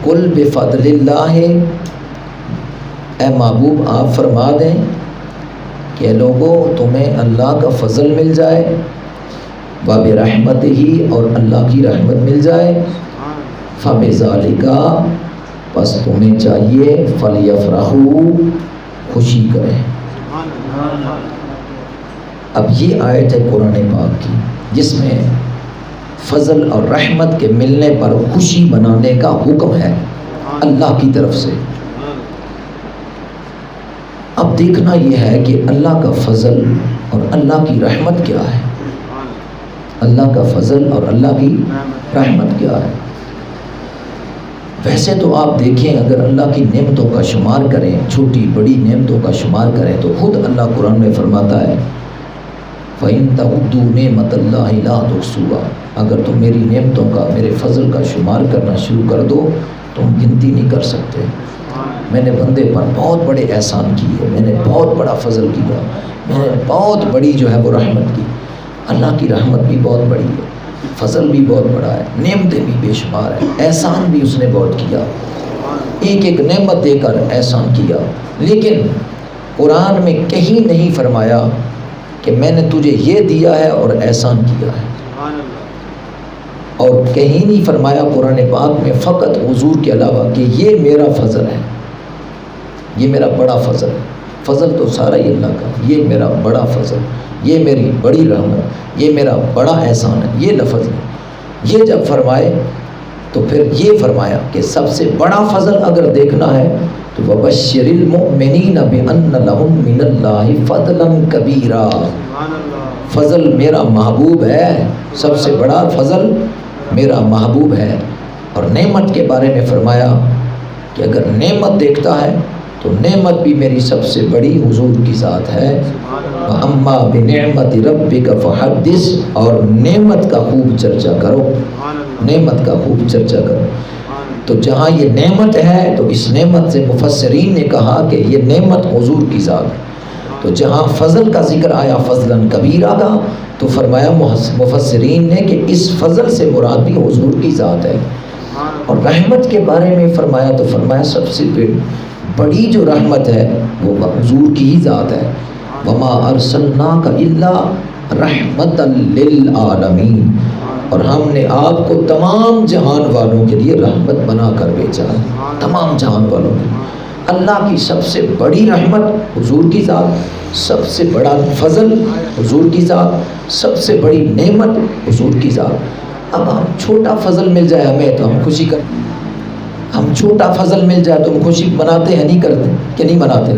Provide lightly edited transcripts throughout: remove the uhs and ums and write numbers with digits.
قل بفضل اللہ، اے محبوب آپ فرما دیں کہ لوگوں تمہیں اللہ کا فضل مل جائے، وبرحمتہ ہی اور اللہ کی رحمت مل جائے، فبذالک پس تمہیں چاہیے فلیفرحوا خوشی کریں۔ اب یہ آیت ہے قرآن پاک کی جس میں فضل اور رحمت کے ملنے پر خوشی منانے کا حکم ہے اللہ کی طرف سے۔ اب دیکھنا یہ ہے کہ اللہ کا فضل اور اللہ کی رحمت کیا ہے، اللہ کا فضل اور اللہ کی رحمت کیا ہے۔ ویسے تو آپ دیکھیں اگر اللہ کی نعمتوں کا شمار کریں، چھوٹی بڑی نعمتوں کا شمار کریں، تو خود اللہ قرآن میں فرماتا ہے فَإِن تَعُدُّوا نِعْمَتَ اللَّهِ لَا تُحْصُوهَا، اگر تم میری نعمتوں کا، میرے فضل کا شمار کرنا شروع کر دو تم گنتی نہیں کر سکتے۔ میں نے بندے پر بہت بڑے احسان کیے، میں نے بہت بڑا فضل کیا، میں نے بہت بڑی جو ہے وہ رحمت کی۔ اللہ کی رحمت بھی بہت بڑی ہے، فضل بھی بہت بڑا ہے، نعمتیں بھی بے شمار ہیں، احسان بھی اس نے بہت کیا، ایک ایک نعمت دے کر احسان کیا۔ لیکن قرآن میں کہیں نہیں فرمایا کہ میں نے تجھے یہ دیا ہے اور احسان کیا ہے، اور کہیں نہیں فرمایا قرآن پاک میں فقط حضور کے علاوہ کہ یہ میرا فضل ہے، یہ میرا بڑا فضل ہے۔ فضل تو سارا ہی اللہ کا، یہ میرا بڑا فضل، یہ میری بڑی رحمت، یہ میرا بڑا احسان ہے، یہ لفظ ہے۔ یہ جب فرمائے تو پھر یہ فرمایا کہ سب سے بڑا فضل اگر دیکھنا ہے تو وَبَشِّرِ الْمُؤْمِنِينَ بِأَنَّ لَهُم مِّنَ اللَّهِ فَضْلًا كَبِيرًا، فضل میرا محبوب ہے، سب سے بڑا فضل میرا محبوب ہے۔ اور نعمت کے بارے میں فرمایا کہ اگر نعمت دیکھتا ہے تو نعمت بھی میری سب سے بڑی حضور کی ذات ہے۔ وَأَمَّا بِنِعْمَةِ رَبِّكَ فَحَدِّثْ، اور نعمت کا خوب چرچا کرو، نعمت کا خوب چرچا کرو۔ تو جہاں یہ نعمت ہے تو اس نعمت سے مفسرین نے کہا کہ یہ نعمت حضور کی ذات ہے۔ تو جہاں فضل کا ذکر آیا فضلاً کبیرہ کا، تو فرمایا مفسرین نے کہ اس فضل سے مراد بھی حضور کی ذات ہے۔ اور رحمت کے بارے میں فرمایا تو فرمایا سب سے بڑی جو رحمت ہے وہ حضور کی ہی ذات ہے۔ وَمَا أَرْسَلْنَاكَ إِلَّا رَحْمَةً لِّلْعَالَمِينَ، اور ہم نے آپ کو تمام جہان والوں کے لیے رحمت بنا کر بھیجا ہے، تمام جہان والوں کے لیے۔ اللہ کی سب سے بڑی رحمت حضور کی ذات، سب سے بڑا فضل حضور کی ذات، سب سے بڑی نعمت حضور کی ذات۔ اب ہم چھوٹا فضل مل جائے ہمیں تو ہم خوشی کرتے ہیں، ہم چھوٹا فضل مل جائے تو ہم خوشی مناتے ہیں، نہیں کرتے کہ نہیں مناتے،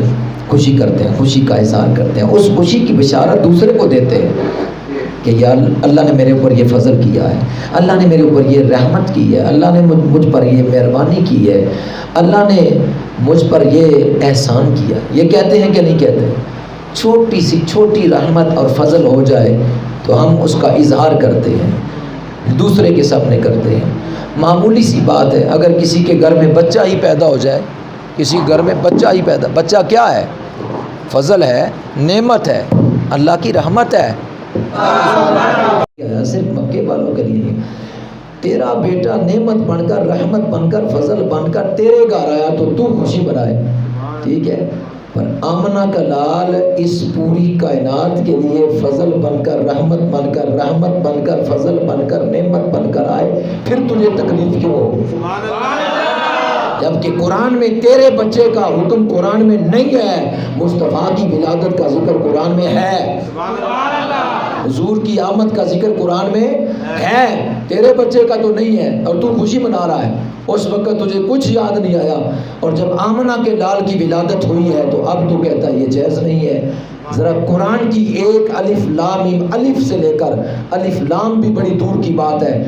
خوشی کرتے ہیں، خوشی کا اظہار کرتے ہیں، اس خوشی کی بشارت دوسرے کو دیتے ہیں کہ یا اللہ نے میرے اوپر یہ فضل کیا ہے، اللہ نے میرے اوپر یہ رحمت کی ہے، اللہ نے مجھ پر یہ مہربانی کی ہے، اللہ نے مجھ پر یہ احسان کیا۔ یہ کہتے ہیں کہ نہیں کہتے؟ چھوٹی سی چھوٹی رحمت اور فضل ہو جائے تو ہم اس کا اظہار کرتے ہیں، دوسرے کے سامنے کرتے ہیں۔ معمولی سی بات ہے، اگر کسی کے گھر میں بچہ ہی پیدا ہو جائے، کسی گھر میں بچہ کیا ہے؟ فضل ہے، نعمت ہے، اللہ کی رحمت ہے۔ صرف مکے والوں کے لیے نہیں، تیرا بیٹا نعمت بن کر، رحمت بن کر، فضل بن کر تیرے گھر آیا تو تو خوشی منائے، ٹھیک ہے؟ پر آمنہ کا لال اس پوری کائنات کے لیے فضل بن کر، رحمت بن کر، رحمت بن کر، فضل بن کر، نعمت بن کر آئے، پھر تجھے تکلیف کیوں ہو؟ جبکہ قرآن میں تیرے بچے کا حکم قرآن میں نہیں ہے، مصطفیٰ کی ولادت کا ذکر قرآن میں ہے، حضور کی آمد کا ذکر قرآن میں ہے، تیرے بچے کا تو نہیں ہے، اور تو خوشی منا رہا ہے۔ اس وقت تجھے کچھ یاد نہیں آیا، اور جب آمنہ کے لال کی ولادت ہوئی ہے تو اب تو کہتا ہے یہ جائز نہیں ہے۔ ذرا قرآن کی ایک الف لام میم، الف سے لے کر، الف لام بھی بڑی دور کی بات ہے،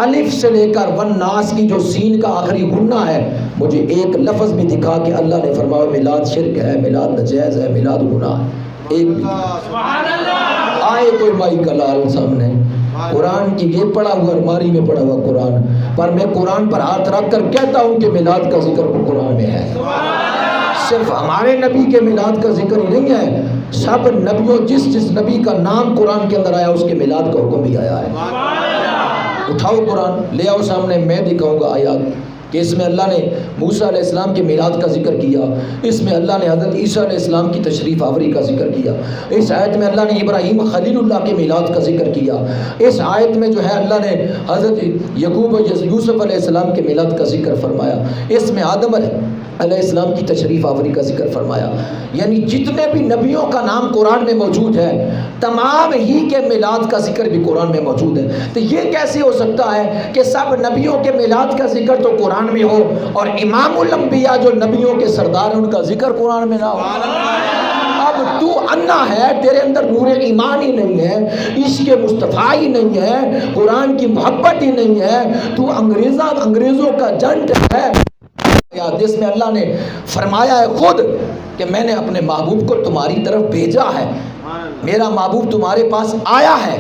الف سے لے کر والناس کی جو سین کا آخری غنہ ہے، مجھے ایک لفظ بھی دکھا کہ اللہ نے فرمایا میلاد شرک ہے، میلاد ناجائز ہے، میلاد گناہ ہے، ایک بھی آئے کوئی مائی کا لال سامنے؟ قرآن کی یہ پڑھا ہوا الماری میں پڑھا ہوا قرآن پر میں قرآن پر ہاتھ رکھ کر کہتا ہوں کہ میلاد کا ذکر قرآن میں ہے۔ صرف ہمارے نبی کے میلاد کا ذکر ہی نہیں ہے، سب نبیوں جس نبی کا نام قرآن کے اندر آیا اس کے میلاد کا حکم بھی آیا ہے۔ اٹھاؤ قرآن لے آؤ سامنے، میں دکھاؤں گا آیات، کہ اس میں اللہ نے موسیٰ علیہ السلام کے میلاد کا ذکر کیا، اس میں اللہ نے حضرت عیسیٰ علیہ السلام کی تشریف آوری کا ذکر کیا، اس آیت میں اللہ نے ابراہیم خلیل اللہ کے میلاد کا ذکر کیا، اس آیت میں جو ہے اللہ نے حضرت یعقوب و یوسف علیہ السلام کے میلاد کا ذکر فرمایا، اس میں آدم علیہ السلام کی تشریف آوری کا ذکر فرمایا۔ یعنی جتنے بھی نبیوں کا نام قرآن میں موجود ہے تمام ہی کے میلاد کا ذکر بھی قرآن میں موجود ہے۔ تو یہ کیسے ہو سکتا ہے کہ سب نبیوں کے میلاد کا ذکر تو قرآن میں ہو اور امام الانبیاء جو نبیوں کے سردار ہیں ان کا ذکر قرآن میں نہ ہو؟ اب تو انا ہے، تیرے اندر نور ایمان ہی نہیں ہے، عشق مصطفیٰ ہی نہیں ہے، قرآن کی محبت ہی نہیں ہے، تو انگریزوں کا جنٹ ہے، جس میں اللہ نے فرمایا ہے خود کہ میں نے اپنے محبوب کو تمہاری طرف بھیجا ہے، میرا محبوب تمہارے پاس آیا ہے،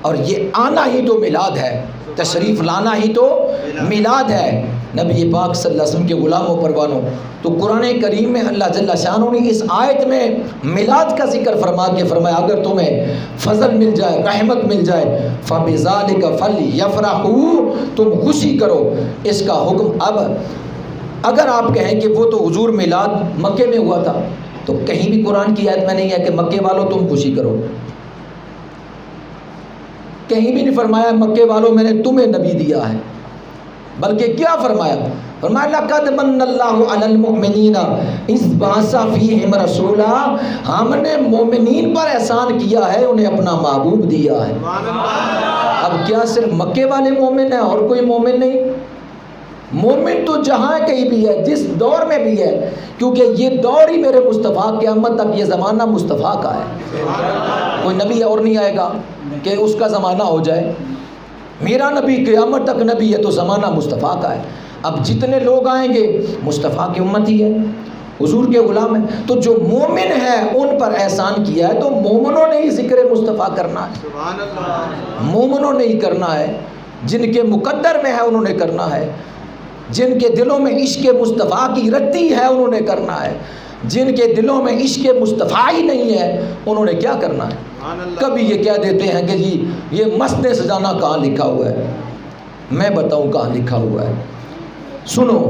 اور یہ آنا ہی تو میلاد ہے، تشریف لانا ہی تو میلاد ہے نبی پاک صلی اللہ علیہ وسلم کے غلاموں پروانوں۔ تو قرآن کریم میں اللہ جل شانہ نے اس آیت میں میلاد کا ذکر فرما کے فرمایا اگر تمہیں فضل مل جائے، رحمت مل جائے، فَبِذَلِكَ فَلْيَفْرَحُوا، تم خوشی کرو۔ اس کا حکم اب اگر آپ کہیں کہ وہ تو حضور میلاد مکے میں ہوا تھا، تو کہیں بھی قرآن کی آیت میں نہیں ہے کہ مکے والوں تم خوشی کرو، کہیں بھی نہیں فرمایا مکے والوں میں نے تمہیں نبی دیا ہے، بلکہ کیا فرمایا؟ فرمایا لَقَدْ مَنَّ اللَّهُ عَلَى الْمُؤْمِنِينَ إِذْ بَعَثَ فِيهِمْ رَسُولًا، ہم نے مومنین پر احسان کیا ہے، انہیں اپنا محبوب دیا ہے۔ اب کیا صرف مکے والے مومن ہیں اور کوئی مومن نہیں؟ مومن تو جہاں کہیں بھی ہے، جس دور میں بھی ہے، کیونکہ یہ دور ہی میرے مصطفیٰ، قیامت تک یہ زمانہ مصطفیٰ کا ہے، کوئی نبی اور نہیں آئے گا کہ اس کا زمانہ ہو جائے، میرا نبی قیامت تک نبی ہے تو زمانہ مصطفیٰ کا ہے۔ اب جتنے لوگ آئیں گے مصطفیٰ کی امت ہی ہے، حضور کے غلام ہیں، تو جو مومن ہے ان پر احسان کیا ہے تو مومنوں نے ہی ذکر مصطفیٰ کرنا ہے، مومنوں نے ہی کرنا ہے، جن کے مقدر میں ہے انہوں نے کرنا ہے، جن کے دلوں میں عشق مصطفیٰ کی رتی ہے انہوں نے کرنا ہے، جن کے دلوں میں عشق مصطفیٰ ہی نہیں ہے انہوں نے کیا کرنا ہے؟ کبھی یہ کہہ دیتے ہیں کہ جی یہ مسجد سجانا کہاں لکھا ہوا ہے، میں بتاؤں کہاں لکھا ہوا ہے، سنو،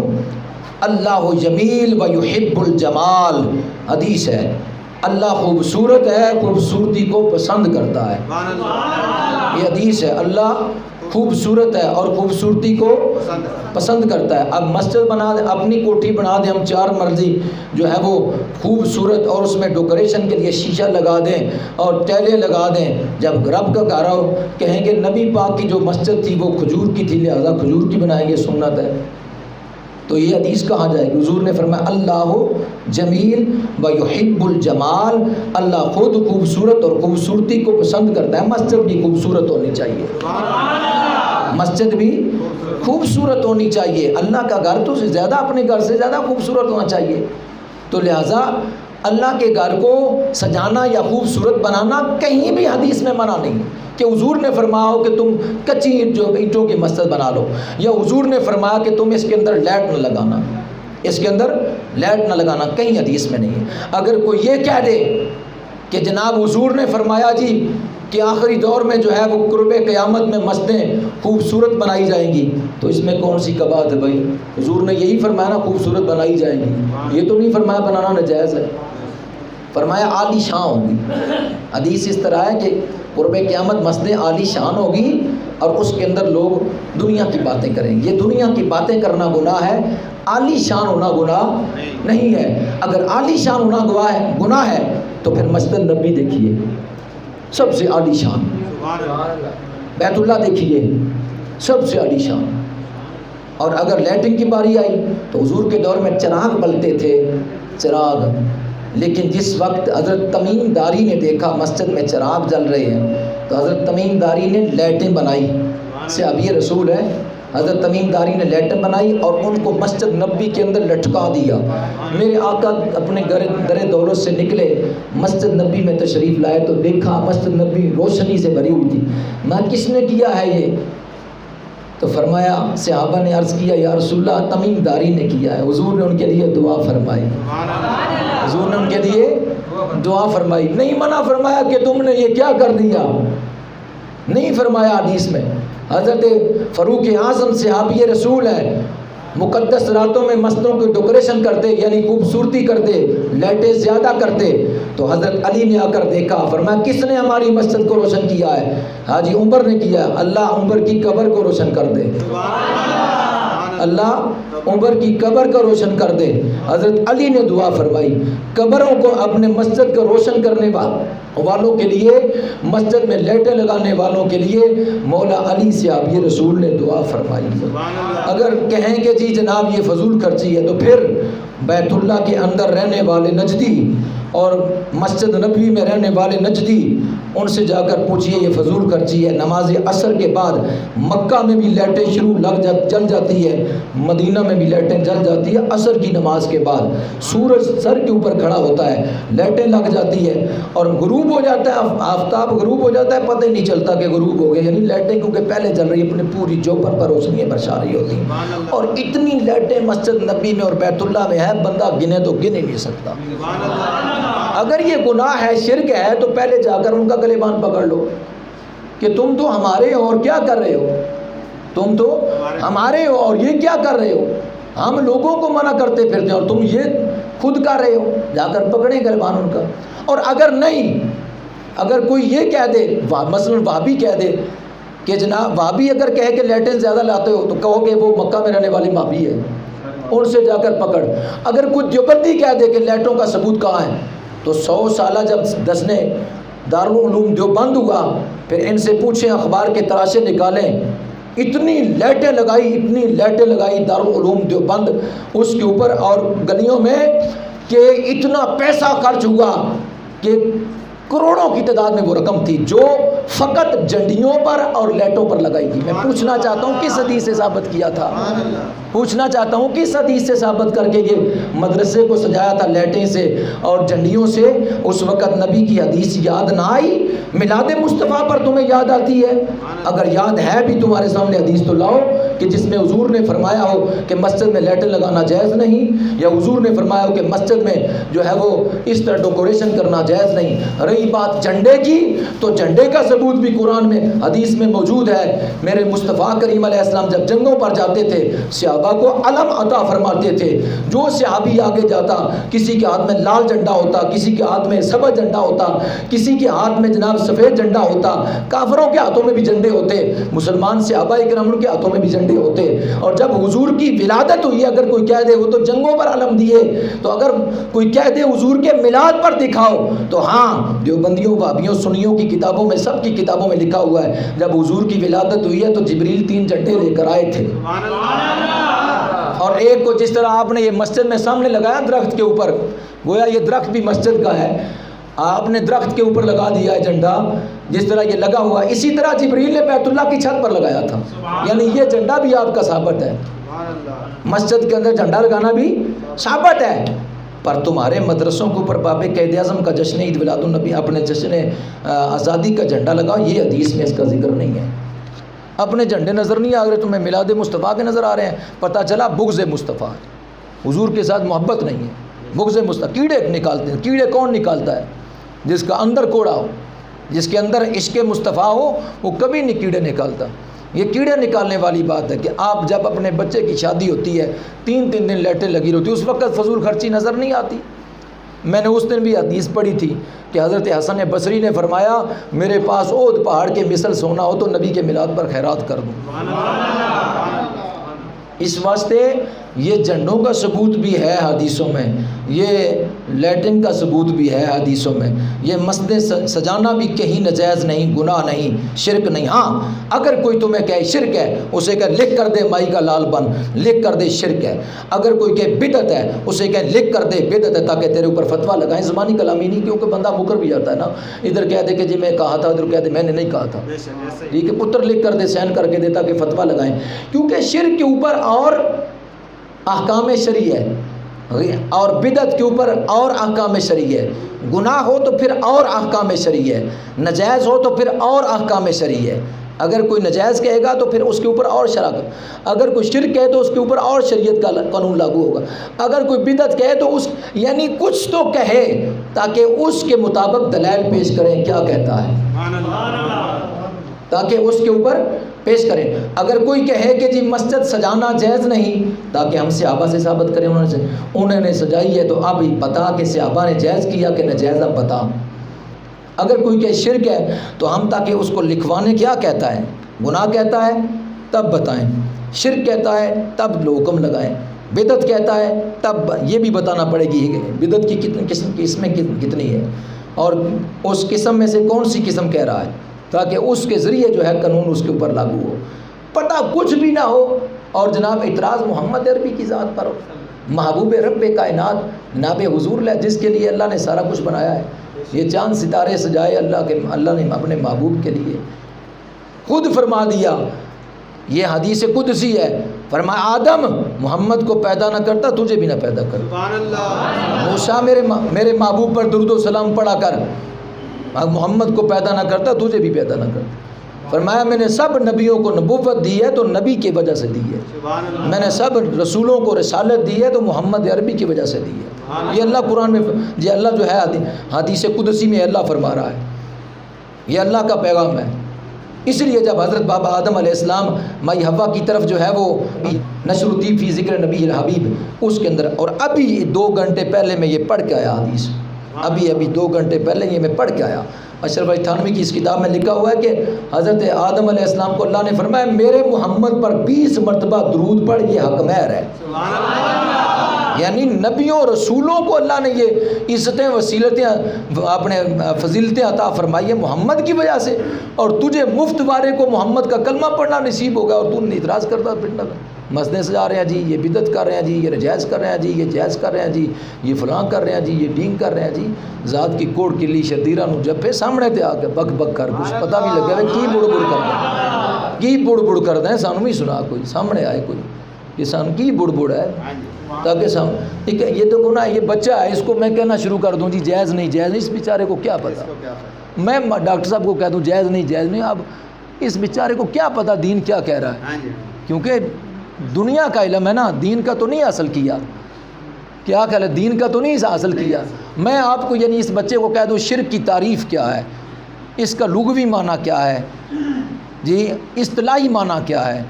اللہ جمیل و یحب الجمال، حدیث ہے، اللہ خوبصورت ہے، خوبصورتی کو پسند کرتا ہے، یہ حدیث ہے، اللہ خوبصورت ہے اور خوبصورتی کو پسند کرتا ہے۔ اب مسجد بنا دیں، اپنی کوٹھی بنا دیں ہم 4 مرضی جو ہے وہ خوبصورت، اور اس میں ڈیکوریشن کے لیے شیشہ لگا دیں اور ٹیلے لگا دیں، جب رب کا گھر ہو کہیں گے نبی پاک کی جو مسجد تھی وہ کھجور کی تھی لہذا کھجور کی بنائیں گے، سنت ہے، تو یہ حدیث کہاں جائے گی؟ حضور نے فرمایا اللہ جمیل و یحب الجمال، اللہ خود خوبصورت اور خوبصورتی کو پسند کرتا ہے، مسجد بھی خوبصورت ہونی چاہیے، مسجد بھی خوبصورت ہونی چاہیے، اللہ کا گھر تو زیادہ اپنے گھر سے زیادہ خوبصورت ہونا چاہیے، تو لہٰذا اللہ کے گھر کو سجانا یا خوبصورت بنانا کہیں بھی حدیث میں منع نہیں کہ حضور نے فرمایا ہو کہ تم کچی اینٹوں کی مسجد بنا لو، یا حضور نے فرمایا کہ تم اس کے اندر لائٹ نہ لگانا، اس کے اندر لائٹ نہ لگانا، کہیں حدیث میں نہیں ہے۔ اگر کوئی یہ کہہ دے کہ جناب حضور نے فرمایا جی کہ آخری دور میں جو ہے وہ قرب قیامت میں مسجدیں خوبصورت بنائی جائیں گی، تو اس میں کون سی کباہت ہے بھائی؟ حضور نے یہی فرمایا نا خوبصورت بنائی جائیں گی، یہ تو نہیں فرمایا بنانا ناجائز ہے، فرمایا عالی شان ہوگی، حدیث اس طرح ہے کہ قرب قیامت مسجدیں عالی شان ہوگی اور اس کے اندر لوگ دنیا کی باتیں کریں گے، یہ دنیا کی باتیں کرنا گناہ ہے، عالی شان ہونا گناہ نہیں ہے۔ اگر عالی شان ہونا گناہ ہے تو پھر مسجد نبی دیکھیے سب سے عالی شان، بیت اللہ دیکھیے سب سے عالی شان، اور اگر لیٹرنگ کی باری آئی تو حضور کے دور میں چراغ بلتے تھے، چراغ، لیکن جس وقت حضرت تمیم داری نے دیکھا مسجد میں چراغ جل رہے ہیں تو حضرت تمیم داری نے لیٹیں بنائی، صحابی رسول ہے، حضرت تمیم داری نے لیٹیں بنائی اور ان کو مسجد نبی کے اندر لٹکا دیا۔ میرے آقا اپنے در دولت سے نکلے، مسجد نبی میں تشریف لائے تو دیکھا مسجد نبی روشنی سے بھری ہوئی تھی، میں کس نے کیا ہے یہ؟ تو فرمایا، صحابہ نے عرض کیا یا رسول اللہ تمیم داری نے کیا ہے، حضور نے ان کے لیے دعا فرمائی، حضور نے ان کے لیے دعا فرمائی، نہیں منع فرمایا کہ تم نے یہ کیا کر دیا، نہیں فرمایا حدیث میں۔ حضرت فاروق اعظم صحابی رسول ہے، مقدس راتوں میں مسجدوں کی ڈیکوریشن کرتے، یعنی خوبصورتی کرتے، لائٹیں زیادہ کرتے، تو حضرت علی نے آ کر دیکھا، فرمایا کس نے ہماری مسجد کو روشن کیا ہے؟ حاجی عمر نے کیا۔ اللہ عمر کی قبر کو روشن کر دے، اللہ عمر کی قبر کو روشن کر دے۔ حضرت علی نے دعا فرمائی، قبروں کو اپنے مسجد کو روشن کرنے والوں کے لیے، مسجد میں لائٹیں لگانے والوں کے لیے مولا علی سے آپ یہ رسول نے دعا فرمائی۔ اگر کہیں کہ جی جناب یہ فضول خرچی ہے، تو پھر بیت اللہ کے اندر رہنے والے نجدی اور مسجد نبوی میں رہنے والے نجدی، ان سے جا کر پوچھئے یہ فضول خرچی ہے۔ نماز عصر کے بعد مکہ میں بھی لائٹیں جل جاتی ہے، مدینہ میں بھی لائٹیں جل جاتی ہے۔ عصر کی نماز کے بعد سورج سر کے اوپر کھڑا ہوتا ہے، لائٹیں لگ جاتی ہے، اور غروب ہو جاتا ہے، آفتاب غروب ہو جاتا ہے، پتہ ہی نہیں چلتا کہ غروب ہو گیا، یعنی لائٹیں کیونکہ پہلے جل رہی اپنی پوری جوپن پر روشنیاں برسا رہی ہوتی ہیں، اور اتنی لائٹیں مسجد نبی میں اور بیت اللہ میں ہے، بندہ گنے تو گن ہی نہیں سکتا۔ اگر یہ گناہ ہے، شرک ہے، تو پہلے جا کر ان کا گریبان پکڑ لو کہ تم تو ہمارے ہو اور کیا کر رہے ہو، تم تو ہمارے ہو اور یہ کیا کر رہے ہو، ہم لوگوں کو منع کرتے پھرتے ہیں اور تم یہ خود کر رہے ہو، جا کر پکڑیں گریبان ان کا۔ اور اگر نہیں، اگر کوئی یہ کہہ دے، مثلا وہابی کہہ دے کہ جناب وہابی اگر کہے کہ لائٹیں زیادہ لاتے ہو، تو کہو کہ وہ مکہ میں رہنے والی وہابی ہے، ان سے جا کر پکڑ۔ اگر کوئی دیوبندی کہہ دے کہ لائٹوں کا ثبوت کہاں ہے، تو 100 سالہ جب دسنے دارالعلوم دیوبند ہوا، پھر ان سے پوچھیں، اخبار کے تراشے نکالیں، اتنی لائٹیں لگائی دارالعلوم دیوبند اس کے اوپر اور گلیوں میں، کہ اتنا پیسہ خرچ ہوا کہ کروڑوں کی تعداد میں وہ رقم تھی جو فقط جھنڈیوں پر اور لائٹوں پر لگائی تھی۔ میں پوچھنا چاہتا ہوں کس حدیث سے ثابت کیا تھا، پوچھنا چاہتا ہوں کس حدیث سے ثابت کر کے یہ مدرسے کو سجایا تھا لائٹیں سے اور جھنڈیوں سے؟ اس وقت نبی کی حدیث یاد نہ آئی؟ میلاد مصطفیٰ پر تمہیں یاد آتی ہے؟ اگر یاد ہے بھی تمہارے سامنے حدیث تو لاؤ کہ جس میں حضور نے فرمایا ہو کہ مسجد میں لائٹیں لگانا جائز نہیں، یا حضور نے فرمایا ہو کہ مسجد میں جو ہے وہ اس طرح ڈیکوریشن کرنا جائز نہیں۔ رہی بات جھنڈے کی، تو جھنڈے کا ثبوت بھی قرآن میں حدیث میں موجود ہے۔ میرے مصطفیٰ کریم علیہ السلام جب جنگوں پر جاتے تھے، صحابہ کو علم عطا فرماتے تھے۔ جو صحابی آگے جاتا، کسی کے ہاتھ میں لال جھنڈا ہوتا، کسی کے ہاتھ میں سبز جھنڈا ہوتا، کسی کے ہاتھ میں جناب سفید جھنڈا ہوتا، کافروں کے ہاتھوں میں بھی جھنڈے ہوتے، مسلمان صحابہ کرام کے ہاتھوں میں بھی جھنڈے ہوتے۔ اور جب حضور کی ولادت ہوئی، اگر کوئی کہہ دے وہ تو جنگوں پر علم دیے، تو اگر کوئی کہہ دے حضور کے میلاد پر دکھاؤ، تو ہاں دیوبندیوں، وہابیوں، سنیوں کی کتابوں میں، سب کی کتابوں میں لکھا ہوا ہے جب حضور کی ولادت ہوئی ہے تو جبریل 3 جھنڈے لے کر آئے تھے، اور ایک کو جس طرح آپ نے یہ مسجد میں سامنے لگایا درخت کے اوپر، گویا یہ درخت بھی مسجد کا ہے، آپ نے درخت کے اوپر لگا دیا ہے جھنڈا، جس طرح یہ لگا ہوا، اسی طرح جبریل نے بیت اللہ کی چھت پر لگایا تھا، یعنی یہ جھنڈا بھی آپ کا ثابت ہے، مسجد کے اندر جھنڈا لگانا بھی ثابت ہے۔ پر تمہارے مدرسوں کے اوپر باب قائد اعظم کا جشن عید میلاد النبی، اپنے جشن آزادی کا جھنڈا لگاؤ، یہ حدیث میں اس کا ذکر نہیں ہے۔ اپنے جھنڈے نظر نہیں آ رہے تمہیں، میلاد مصطفیٰ کے نظر آ رہے ہیں، پتہ چلا بغض مصطفیٰ، حضور کے ساتھ محبت نہیں ہے، بغض مصطفیٰ۔ کیڑے نکالتے ہیں، کیڑے کون نکالتا ہے؟ جس کا اندر کوڑا ہو، جس کے اندر عشق مصطفیٰ ہو، وہ کبھی نہیں کیڑے نکالتا۔ یہ کیڑے نکالنے والی بات ہے کہ آپ جب اپنے بچے کی شادی ہوتی ہے، 3 دن لائٹیں لگی ہوتی، اس وقت فضول خرچی نظر نہیں آتی۔ میں نے اس دن بھی حدیث پڑھی تھی کہ حضرت حسن بصری نے فرمایا میرے پاس اود پہاڑ کے مثل سونا ہو تو نبی کے میلاد پر خیرات کر دوں۔ اس واسطے یہ جھنڈوں کا ثبوت بھی ہے حدیثوں میں، یہ لائٹنگ کا ثبوت بھی ہے حدیثوں میں، یہ مسجد سجانا بھی کہیں نجائز نہیں، گناہ نہیں، شرک نہیں۔ ہاں اگر کوئی تمہیں کہے شرک ہے، اسے کہے لکھ کر دے مائی کا لال بن، لکھ کر دے شرک ہے۔ اگر کوئی کہے بدعت ہے، اسے کہے لکھ کر دے بدعت ہے، تاکہ تیرے اوپر فتویٰ لگائیں، زبانی کلامی نہیں، کیونکہ بندہ مکر بھی جاتا ہے نا، ادھر کہہ دے کہ جی میں کہا تھا، ادھر کہہ دے میں نے نہیں کہا تھا، ٹھیک ہے، پتر لکھ کر دے سین کر کے دے تاکہ فتویٰ لگائیں، کیونکہ شرک کے اوپر اور احکام شرعی ہے اور بدعت کے اوپر اور احکام شرعی ہے، گناہ ہو تو پھر اور احکام شرعی ہے، نجائز ہو تو پھر اور احکام شرعی ہے۔ اگر کوئی نجائز کہے گا تو پھر اس کے اوپر اور شرع، اگر کوئی شرک کہے تو اس کے اوپر اور شریعت کا قانون لاگو ہوگا، اگر کوئی بدعت کہے تو اس یعنی کچھ تو کہے تاکہ اس کے مطابق دلائل پیش کریں کیا کہتا ہے۔ تاکہ اس کے اوپر پیش کریں. اگر کوئی کہے کہ جی مسجد سجانا جائز نہیں، تاکہ ہم صحابہ سے ثابت کریں انہوں نے سجائی ہے، تو اب بتا کہ صحابہ نے جائز کیا کہ ناجائز، اب بتا. اگر کوئی کہ شرک ہے تو ہم تاکہ اس کو لکھوانے کیا کہتا ہے، گناہ کہتا ہے تب بتائیں، شرک کہتا ہے تب حکم لگائیں، بدعت کہتا ہے تب یہ بھی بتانا پڑے گی بدعت کی کتنی قسم کی، اس میں کتنی ہے، اور اس قسم میں سے کون سی قسم کہہ رہا ہے، تاکہ اس کے ذریعے جو ہے قانون اس کے اوپر لاگو ہو. پتہ کچھ بھی نہ ہو اور جناب اعتراض محمد عربی کی ذات پر ہو، محبوب رب کائنات جناب حضور جس کے لیے اللہ نے سارا کچھ بنایا ہے. یہ چاند ستارے سجائے اللہ نے اپنے محبوب کے لیے. خود فرما دیا، یہ حدیث قدسی ہے، فرمایا آدم محمد کو پیدا نہ کرتا تجھے بھی نہ پیدا کرتا. سبحان اللہ. موسیٰ میرے محبوب پر درود و سلام پڑھا کر، محمد کو پیدا نہ کرتا تجھے بھی پیدا نہ کرتا. فرمایا میں نے سب نبیوں کو نبوت دی ہے تو نبی کی وجہ سے دی ہے، میں نے سب رسولوں کو رسالت دی ہے تو محمد عربی کی وجہ سے دی ہے. یہ اللہ قرآن میں، یہ اللہ جو ہے حدیث قدسی میں اللہ فرما رہا ہے، یہ اللہ کا پیغام ہے. اس لیے جب حضرت بابا آدم علیہ السلام مائی حوا کی طرف جو ہے وہ نشر الدین فی ذکر نبی الحبیب اس کے اندر، اور ابھی 2 گھنٹے پہلے میں یہ پڑھ کے آیا حدیث، ابھی 2 گھنٹے پہلے یہ میں پڑھ کے آیا. اشرف علی تھانوی کی اس کتاب میں لکھا ہوا ہے کہ حضرت آدم علیہ السلام کو اللہ نے فرمایا میرے محمد پر 20 مرتبہ درود پڑھ، یہ حق مہر ہے. یعنی نبیوں رسولوں کو اللہ نے یہ عزتیں وسیلتیں اپنے فضیلتیں عطا فرمائی ہے محمد کی وجہ سے، اور تجھے مفت وارے کو محمد کا کلمہ پڑھنا نصیب ہوگا اور تو اعتراض کرتا پھرنا. مسجدیں سجا رہے ہیں جی، یہ بدعت کر رہے ہیں جی، یہ نجائز کر رہے ہیں جی، یہ جائز کر رہے ہیں جی، یہ فلاں کر رہے ہیں جی، یہ ڈینگ کر رہے ہیں جی. ذات کی کوڑ کلی شدیرہ نو جب سامنے تے آ کے بک بک کر کچھ پتہ بھی لگا ہے کی بڑ بڑ کر کی بڑ بڑ کر دیں، سانو بھی سنا کوئی سامنے آئے کوئی کہ سان کی بڑ بڑ ہے، تاکہ یہ تو گناہ، یہ بچہ ہے، اس کو میں کہنا شروع کر دوں جی جائز نہیں جائز نہیں، اس بیچارے کو کیا پتہ. میں ڈاکٹر صاحب کو کہہ دوں جائز نہیں جائز نہیں، اب اس بیچارے کو کیا پتہ دین کیا کہہ رہا ہے، کیونکہ دنیا کا علم ہے نا، دین کا تو نہیں حاصل کیا. کیا خیال ہے، دین کا تو نہیں حاصل کیا. میں آپ کو یعنی اس بچے کو کہہ دوں شرک کی تعریف کیا ہے، اس کا لغوی معنی کیا ہے جی، اصطلاحی معنی کیا ہے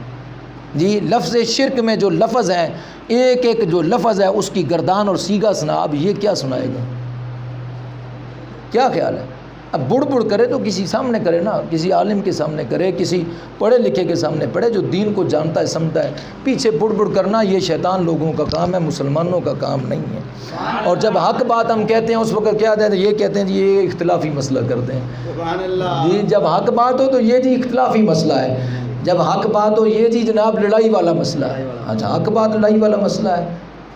جی. لفظ شرک میں جو لفظ ہیں، ایک ایک جو لفظ ہے اس کی گردان اور سیگا سنا، اب یہ کیا سنائے گا، کیا خیال ہے. اب بڑ بڑ کرے تو کسی سامنے کرے نا، کسی عالم کے سامنے کرے، کسی پڑھے لکھے کے سامنے پڑھے جو دین کو جانتا ہے سمجھتا ہے. پیچھے بڑ بڑ کرنا یہ شیطان لوگوں کا کام ہے، مسلمانوں کا کام نہیں ہے. اور جب حق بات ہم کہتے ہیں اس وقت کیا کہتے ہیں، یہ کہتے ہیں جی یہ اختلافی مسئلہ کرتے ہیں جی. جب حق بات ہو تو یہ جی اختلافی مسئلہ ہے، جب حق بات ہو یہ جی جناب لڑائی والا مسئلہ ہے. اچھا حق بات لڑائی والا مسئلہ ہے،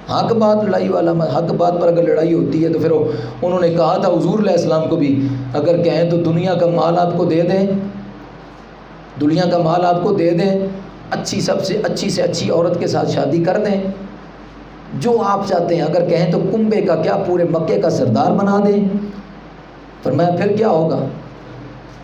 حق بات لڑائی والا، حق بات پر اگر لڑائی ہوتی ہے تو پھر انہوں نے کہا تھا حضور علیہ السلام کو بھی، اگر کہیں تو دنیا کا مال آپ کو دے دیں، دنیا کا مال آپ کو دے دیں، اچھی سب سے اچھی عورت کے ساتھ شادی کر دیں، جو آپ چاہتے ہیں. اگر کہیں تو کنبے کا کیا پورے مکے کا سردار بنا دیں. فرمایا پھر کیا ہوگا،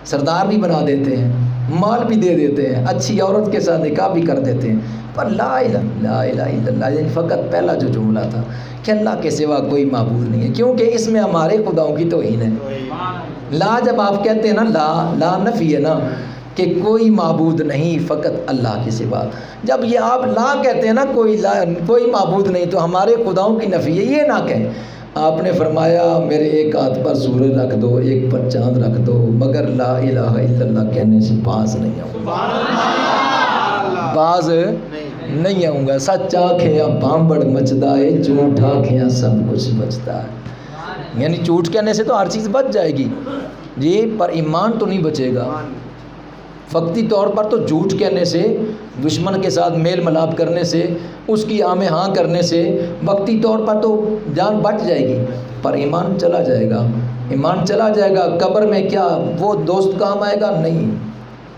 سردار بھی بنا دیتے ہیں، مال بھی دے دیتے ہیں، اچھی عورت کے ساتھ نکاح بھی کر دیتے ہیں. پر لا الہ الا اللہ، فقط پہلا جو جملہ تھا کہ اللہ کے سوا کوئی معبود نہیں ہے، کیونکہ اس میں ہمارے خداؤں کی توہین ہے. لا جب آپ کہتے ہیں نا، لا نفی ہے نا، کہ کوئی معبود نہیں فقط اللہ کے سوا. جب یہ آپ لا کہتے ہیں نا کوئی معبود نہیں، تو ہمارے خداؤں کی نفی ہے، یہ نہ کہیں. آپ نے فرمایا میرے ایک ہاتھ پر سورج رکھ دو، ایک پر چاند رکھ دو، مگر لا الہ الا اللہ کہنے سے باز نہیں آؤں گا، باز نہیں آؤں گا. سچ آنکھیں بامبڑ مچدا ہے، جھوٹ آنکھیں سب کچھ بچتا ہے. یعنی جھوٹ کہنے سے تو ہر چیز بچ جائے گی جی، پر ایمان تو نہیں بچے گا. وقتی طور پر تو جھوٹ کہنے سے، دشمن کے ساتھ میل ملاپ کرنے سے، اس کی آمیں ہاں کرنے سے وقتی طور پر تو جان بچ جائے گی، پر ایمان چلا جائے گا. ایمان چلا جائے گا. قبر میں کیا وہ دوست کام آئے گا؟ نہیں.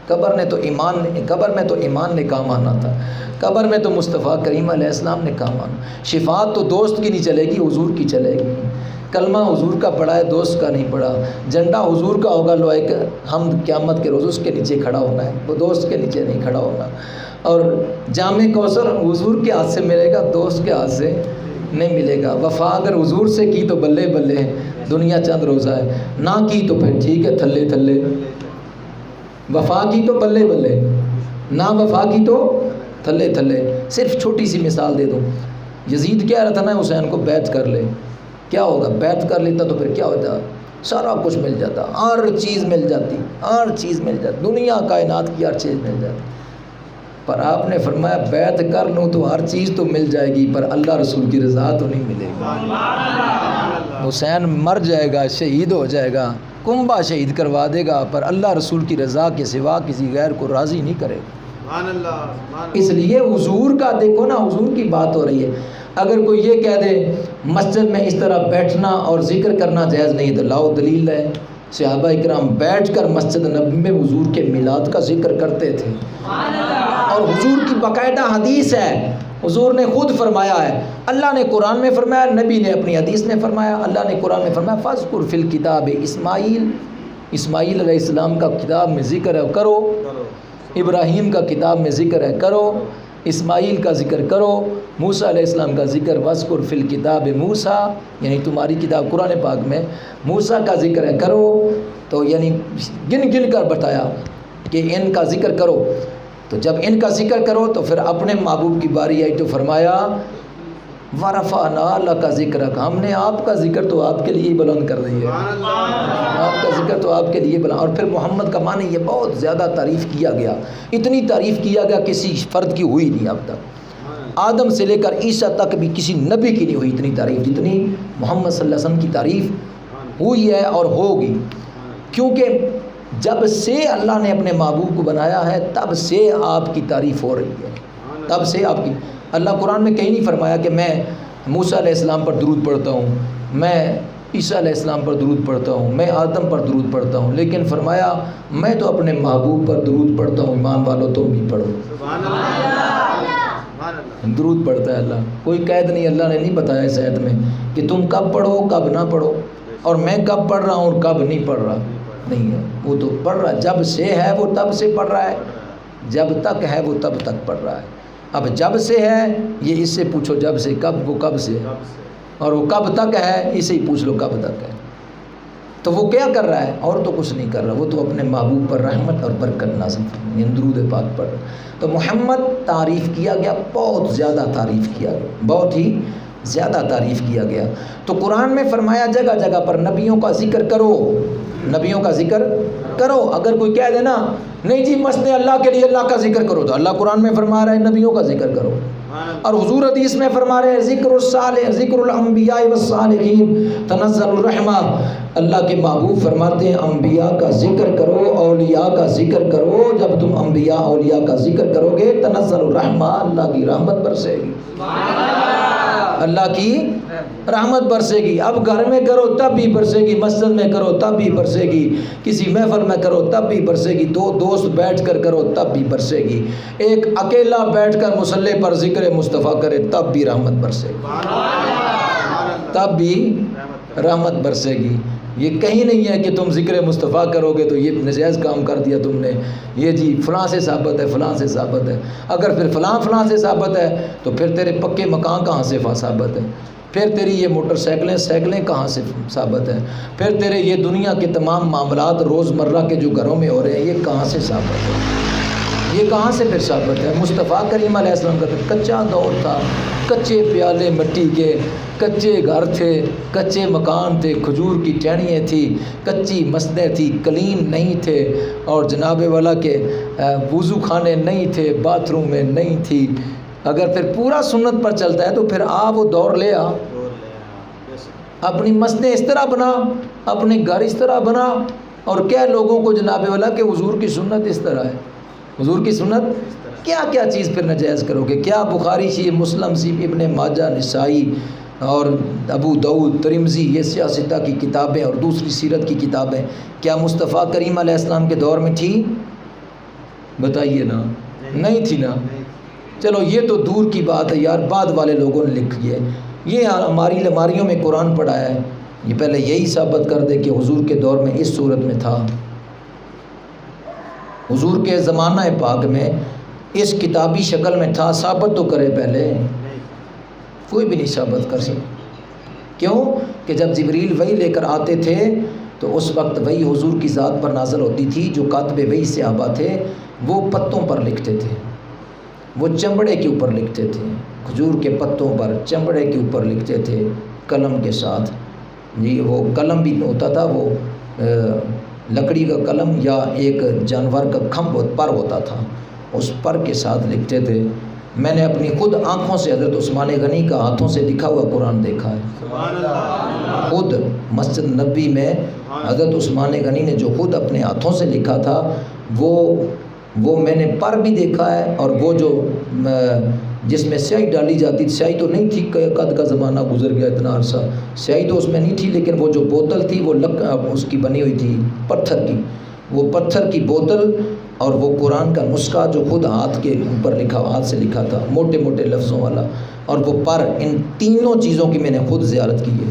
قبر میں تو ایمان نے کام آنا تھا. قبر میں تو مصطفیٰ کریم علیہ السلام نے کام آنا. شفاعت تو دوست کی نہیں چلے گی، حضور کی چلے گی. کلمہ حضور کا پڑھا ہے، دوست کا نہیں پڑھا. جھنڈا حضور کا ہوگا، لوہے کا، ہم قیامت کے روز اس کے نیچے کھڑا ہونا ہے، وہ دوست کے نیچے نہیں کھڑا ہونا. اور جام کوثر حضور کے ہاتھ سے ملے گا، دوست کے ہاتھ سے نہیں ملے گا. وفا اگر حضور سے کی تو بلے بلے، دنیا چند روزہ ہے، نہ کی تو پھر ٹھیک ہے تھلے تھلے. وفا کی تو بلے بلے، نا وفا کی تو تھلے تھلے۔ صرف چھوٹی سی مثال دے دو، یزید کہہ رہا تھا نا حسین کو بیعت کر لے، کیا ہوگا؟ بیعت کر لیتا تو پھر کیا ہوتا؟ سارا کچھ مل جاتا، ہر چیز مل جاتی، ہر چیز مل جاتی، دنیا کائنات کی ہر چیز مل جاتی۔ پر آپ نے فرمایا بیعت کر لوں تو ہر چیز تو مل جائے گی، پر اللہ رسول کی رضا تو نہیں ملے گی۔ حسین مر جائے گا، شہید ہو جائے گا، کنبہ شہید کروا دے گا، پر اللہ رسول کی رضا کے سوا کسی غیر کو راضی نہیں کرے گا۔ اس لیے حضور کا دیکھو نا، حضور کی بات ہو رہی ہے۔ اگر کوئی یہ کہہ دے مسجد میں اس طرح بیٹھنا اور ذکر کرنا جائز نہیں، تو لاؤ دلیل ہے۔ صحابہ اکرام بیٹھ کر مسجد نبوی میں حضور کے میلاد کا ذکر کرتے تھے، اور حضور کی باقاعدہ حدیث ہے، حضور نے خود فرمایا ہے، اللہ نے قرآن میں فرمایا، نبی نے اپنی حدیث میں فرمایا۔ اللہ نے قرآن میں فرمایا فَاذْكُرْ فِي الْكِتَابِ اسماعیل، اسماعیل علیہ السلام کا کتاب میں ذکر ہے کرو، ابراہیم کا کتاب میں ذکر ہے کرو، اسماعیل کا ذکر کرو، موسیٰ علیہ السلام کا ذکر وَاذْكُرْ فِي الْكِتَابِ موسیٰ، یعنی تمہاری کتاب قرآن پاک میں موسیٰ کا ذکر ہے کرو، تو یعنی گن گن کر بتایا کہ ان کا ذکر کرو۔ تو جب ان کا ذکر کرو تو پھر اپنے محبوب کی باری آئی تو فرمایا وَرَفَعْنَا لَكَ ذِكْرَكَ، ہم نے آپ کا ذکر تو آپ کے لیے بلند کر دی ہے، آپ کا ذکر تو آپ کے لیے بلند۔ اور پھر محمد کا معنی یہ بہت زیادہ تعریف کیا گیا، اتنی تعریف کیا گیا کسی فرد کی ہوئی نہیں اب تک، آدم سے لے کر عیسیٰ تک بھی کسی نبی کی نہیں ہوئی اتنی تعریف جتنی محمد صلی اللہ علیہ وسلم کی تعریف ہوئی ہے اور ہوگی۔ کیونکہ جب سے اللہ نے اپنے محبوب کو بنایا ہے تب سے آپ کی تعریف ہو رہی ہے، تب سے آپ کی۔ اللہ قرآن میں کہیں نہیں فرمایا کہ میں موسیٰ علیہ السلام پر درود پڑھتا ہوں، میں عیسیٰ علیہ السلام پر درود پڑھتا ہوں، میں آدم پر درود پڑھتا ہوں، لیکن فرمایا میں تو اپنے محبوب پر درود پڑھتا ہوں، ایمان والو تم بھی پڑھو۔ درود پڑھتا ہے اللہ، کوئی قید نہیں، اللہ نے نہیں بتایا اس آیت میں کہ تم کب پڑھو کب نہ پڑھو، اور میں کب پڑھ رہا ہوں اور کب نہیں پڑھ رہا، نہیں ہے، وہ تو پڑھ رہا ہے، جب سے ہے وہ تب سے پڑھ رہا ہے، جب تک ہے وہ تب تک پڑھ رہا ہے۔ اب جب سے ہے یہ اس سے پوچھو جب سے، کب وہ کب سے، اور وہ کب تک ہے اسے ہی پوچھ لو کب تک ہے۔ تو وہ کیا کر رہا ہے؟ اور تو کچھ نہیں کر رہا، وہ تو اپنے محبوب پر رحمت اور برکت نازل فرمائے، درود پاک پڑھ رہا۔ تو محمد تعریف کیا گیا، بہت زیادہ تعریف کیا گیا، بہت ہی زیادہ تعریف کیا گیا۔ تو قرآن میں فرمایا جگہ جگہ پر نبیوں کا ذکر کرو، نبیوں کا ذکر کرو۔ اگر کوئی کہہ دینا نہیں جی مسجد اللہ کے لیے اللہ کا ذکر کرو، تو اللہ قرآن میں فرما رہا ہے نبیوں کا ذکر کرو، اور حضور حدیث میں فرما رہے ہیں ذکر الصالح، ذکر الانبیاء والصالحین تنزل الرحمہ۔ اللہ کے محبوب فرماتے ہیں انبیاء کا ذکر کرو، اولیاء کا ذکر کرو، جب تم انبیاء اولیاء کا ذکر کرو گے تنزل الرحمہ، اللہ کی رحمت برسے گی، اللہ کی رحمت برسے گی۔ اب گھر میں کرو تب بھی برسے گی، مسجد میں کرو تب بھی برسے گی، کسی محفل میں کرو تب بھی برسے گی، دو دوست بیٹھ کر کرو تب بھی برسے گی، ایک اکیلا بیٹھ کر مصلی پر ذکر مصطفیٰ کرے تب بھی رحمت برسے گی، تب بھی رحمت برسے گی۔ یہ کہیں نہیں ہے کہ تم ذکر مصطفیٰ کرو گے تو یہ نجائز کام کر دیا تم نے، یہ جی فلاں سے ثابت ہے، فلاں سے ثابت ہے۔ اگر پھر فلاں سے ثابت ہے تو پھر تیرے پکے مکان کہاں سے ثابت ہے، پھر تیری یہ موٹر سائیکلیں کہاں سے ثابت ہے، پھر تیرے یہ دنیا کے تمام معاملات روزمرہ کے جو گھروں میں ہو رہے ہیں یہ کہاں سے ثابت ہے، یہ کہاں سے پھر ثابت ہے؟ مصطفیٰ کریم علیہ السلام کا کچا دور تھا، کچے پیالے مٹی کے، کچے گھر تھے، کچے مکان تھے، کھجور کی ٹہنیاں تھی، کچی مسجدیں تھی، کلین نہیں تھے، اور جناب والا کے وضو خانے نہیں تھے، باتھ روم میں نہیں تھی۔ اگر پھر پورا سنت پر چلتا ہے تو پھر وہ دور لے آ، اپنی مسجدیں اس طرح بنا، اپنے گھر اس طرح بنا، اور کیا لوگوں کو جناب والا کہ حضور کی سنت اس طرح ہے، حضور کی سنت کیا کیا چیز پھر ناجائز کرو گے؟ کیا بخاری سی، مسلم سی، ابن ماجہ، نسائی اور ابو داؤد، ترمذی، یہ سیاستہ کی کتابیں اور دوسری سیرت کی کتابیں کیا مصطفیٰ کریم علیہ السلام کے دور میں تھی؟ بتائیے نا، نہیں تھی نا۔ چلو یہ تو دور کی بات ہے یار، بعد والے لوگوں نے لکھ ہے، یہ ہماری الماریوں میں قرآن پڑھا ہے، یہ پہلے یہی ثابت کر دے کہ حضور کے دور میں اس صورت میں تھا، حضور کے زمانہ پاک میں اس کتابی شکل میں تھا، ثابت تو کرے پہلے، کوئی بھی نہیں ثابت کر سکتا۔ کیوں کہ جب جبریل وحی لے کر آتے تھے تو اس وقت وہی حضور کی ذات پر نازل ہوتی تھی. جو کاتب وہی صحابہ تھے وہ پتوں پر لکھتے تھے, وہ چمڑے کے اوپر لکھتے تھے, کھجور کے پتوں پر چمڑے کے اوپر لکھتے تھے قلم کے ساتھ. جی وہ قلم بھی ہوتا تھا, وہ لکڑی کا قلم یا ایک جانور کا کھمب پر ہوتا تھا, اس پر کے ساتھ لکھتے تھے. میں نے اپنی خود آنکھوں سے حضرت عثمان غنی کا ہاتھوں سے لکھا ہوا قرآن دیکھا ہے. خود مسجد نبوی میں حضرت عثمان غنی نے جو خود اپنے ہاتھوں سے لکھا تھا وہ میں نے پر بھی دیکھا ہے. اور وہ جو جس میں سیاہی ڈالی جاتی, سیاہی تو نہیں تھی, قد کا زمانہ گزر گیا اتنا عرصہ, سیاہی تو اس میں نہیں تھی, لیکن وہ جو بوتل تھی وہ اس کی بنی ہوئی تھی پتھر کی, وہ پتھر کی بوتل اور وہ قرآن کا نسخہ جو خود ہاتھ کے اوپر لکھا, ہاتھ سے لکھا تھا موٹے موٹے لفظوں والا, اور وہ پر, ان تینوں چیزوں کی میں نے خود زیارت کی ہے.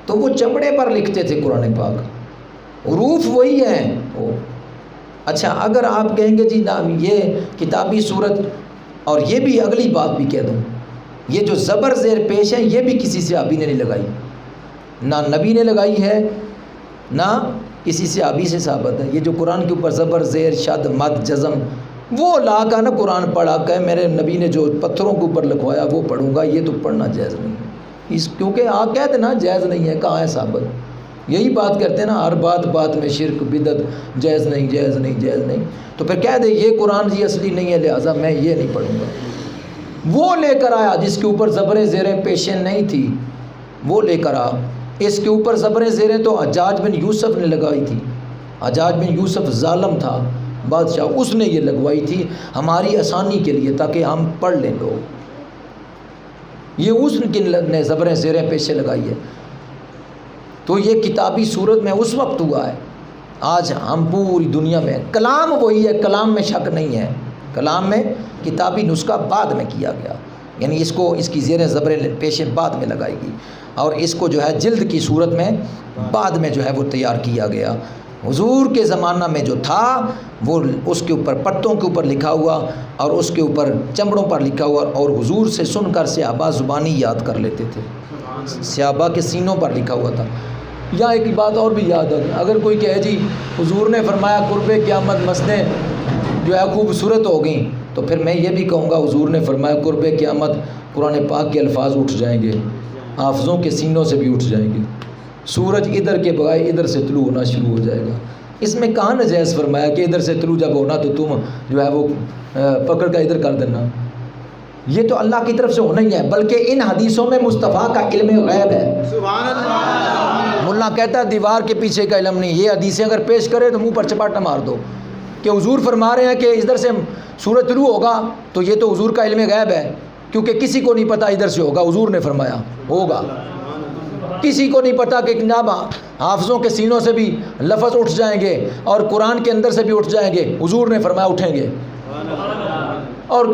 تو وہ چمڑے پر لکھتے تھے قرآن پاک, حروف وہی ہیں وہ. اچھا اگر آپ کہیں گے جی یہ کتابی صورت, اور یہ بھی اگلی بات بھی کہہ دوں, یہ جو زبر زیر پیش ہے یہ بھی کسی صحابی نے نہیں لگائی, نہ نبی نے لگائی ہے نہ کسی صحابی سے ثابت ہے. یہ جو قرآن کے اوپر زبر زیر شد مد جزم, وہ لا کا نا قرآن پڑھا کہ میرے نبی نے جو پتھروں کے اوپر لکھوایا وہ پڑھوں گا, یہ تو پڑھنا جائز نہیں ہے. کیونکہ آپ کہتے نا جائز نہیں ہے, کہاں ہے ثابت؟ یہی بات کرتے ہیں نا, ہر بات میں شرک بدعت, جائز نہیں جائز نہیں جائز نہیں. تو پھر کہہ دے یہ قرآن جی اصلی نہیں ہے لہٰذا میں یہ نہیں پڑھوں گا. وہ لے کر آیا جس کے اوپر زبر زیر پیشیں نہیں تھی, وہ لے کر آ. اس کے اوپر زبر زیریں تو حجاج بن یوسف نے لگائی تھی. حجاج بن یوسف ظالم تھا بادشاہ, اس نے یہ لگوائی تھی ہماری آسانی کے لیے تاکہ ہم پڑھ لیں لوگ. یہ اس نے زبر زیریں پیشیں لگائی ہے. تو یہ کتابی صورت میں اس وقت ہوا ہے. آج ہم پوری دنیا میں کلام وہی ہے, کلام میں شک نہیں ہے. کلام میں کتابی نسخہ بعد میں کیا گیا, یعنی اس کی زیریں زبریں پیشیں بعد میں لگائی گئی, اور اس کو جو ہے جلد کی صورت میں بعد میں جو ہے وہ تیار کیا گیا. حضور کے زمانہ میں جو تھا وہ اس کے اوپر پتوں کے اوپر لکھا ہوا اور اس کے اوپر چمڑوں پر لکھا ہوا, اور حضور سے سن کر صحابہ زبانی یاد کر لیتے تھے, صحابہ کے سینوں پر لکھا ہوا تھا. یا ایک بات اور بھی یاد ہے, اگر کوئی کہے جی حضور نے فرمایا قرب قیامت مسجدیں جو ہے خوبصورت ہو گئیں, تو پھر میں یہ بھی کہوں گا حضور نے فرمایا قرب قیامت قرآن پاک کے الفاظ اٹھ جائیں گے, حافظوں کے سینوں سے بھی اٹھ جائیں گے, سورج ادھر کے بغیر ادھر سے طلوع ہونا شروع ہو جائے گا. اس میں کہاں نجائز فرمایا کہ ادھر سے طلوع جب ہونا تو تم جو ہے وہ پکڑ کا ادھر کر دینا. یہ تو اللہ کی طرف سے ہونا ہی ہے, بلکہ ان حدیثوں میں مصطفیٰ کا علم غیب ہے. سبحان اللہ. ملا کہتا ہے دیوار کے پیچھے کا علم نہیں. یہ حدیثیں اگر پیش کرے تو منہ پر چپاٹا مار دو کہ حضور فرما رہے ہیں کہ ادھر سے سورج طلوع ہوگا, تو یہ تو حضور کا علم غیب ہے, کیونکہ کسی کو نہیں پتا ادھر سے ہوگا, حضور نے فرمایا ہوگا. کسی کو نہیں پتا کہ جناب حافظوں کے سینوں سے بھی لفظ اٹھ جائیں گے اور قرآن کے اندر سے بھی اٹھ جائیں گے, حضور نے فرمایا اٹھیں گے. اور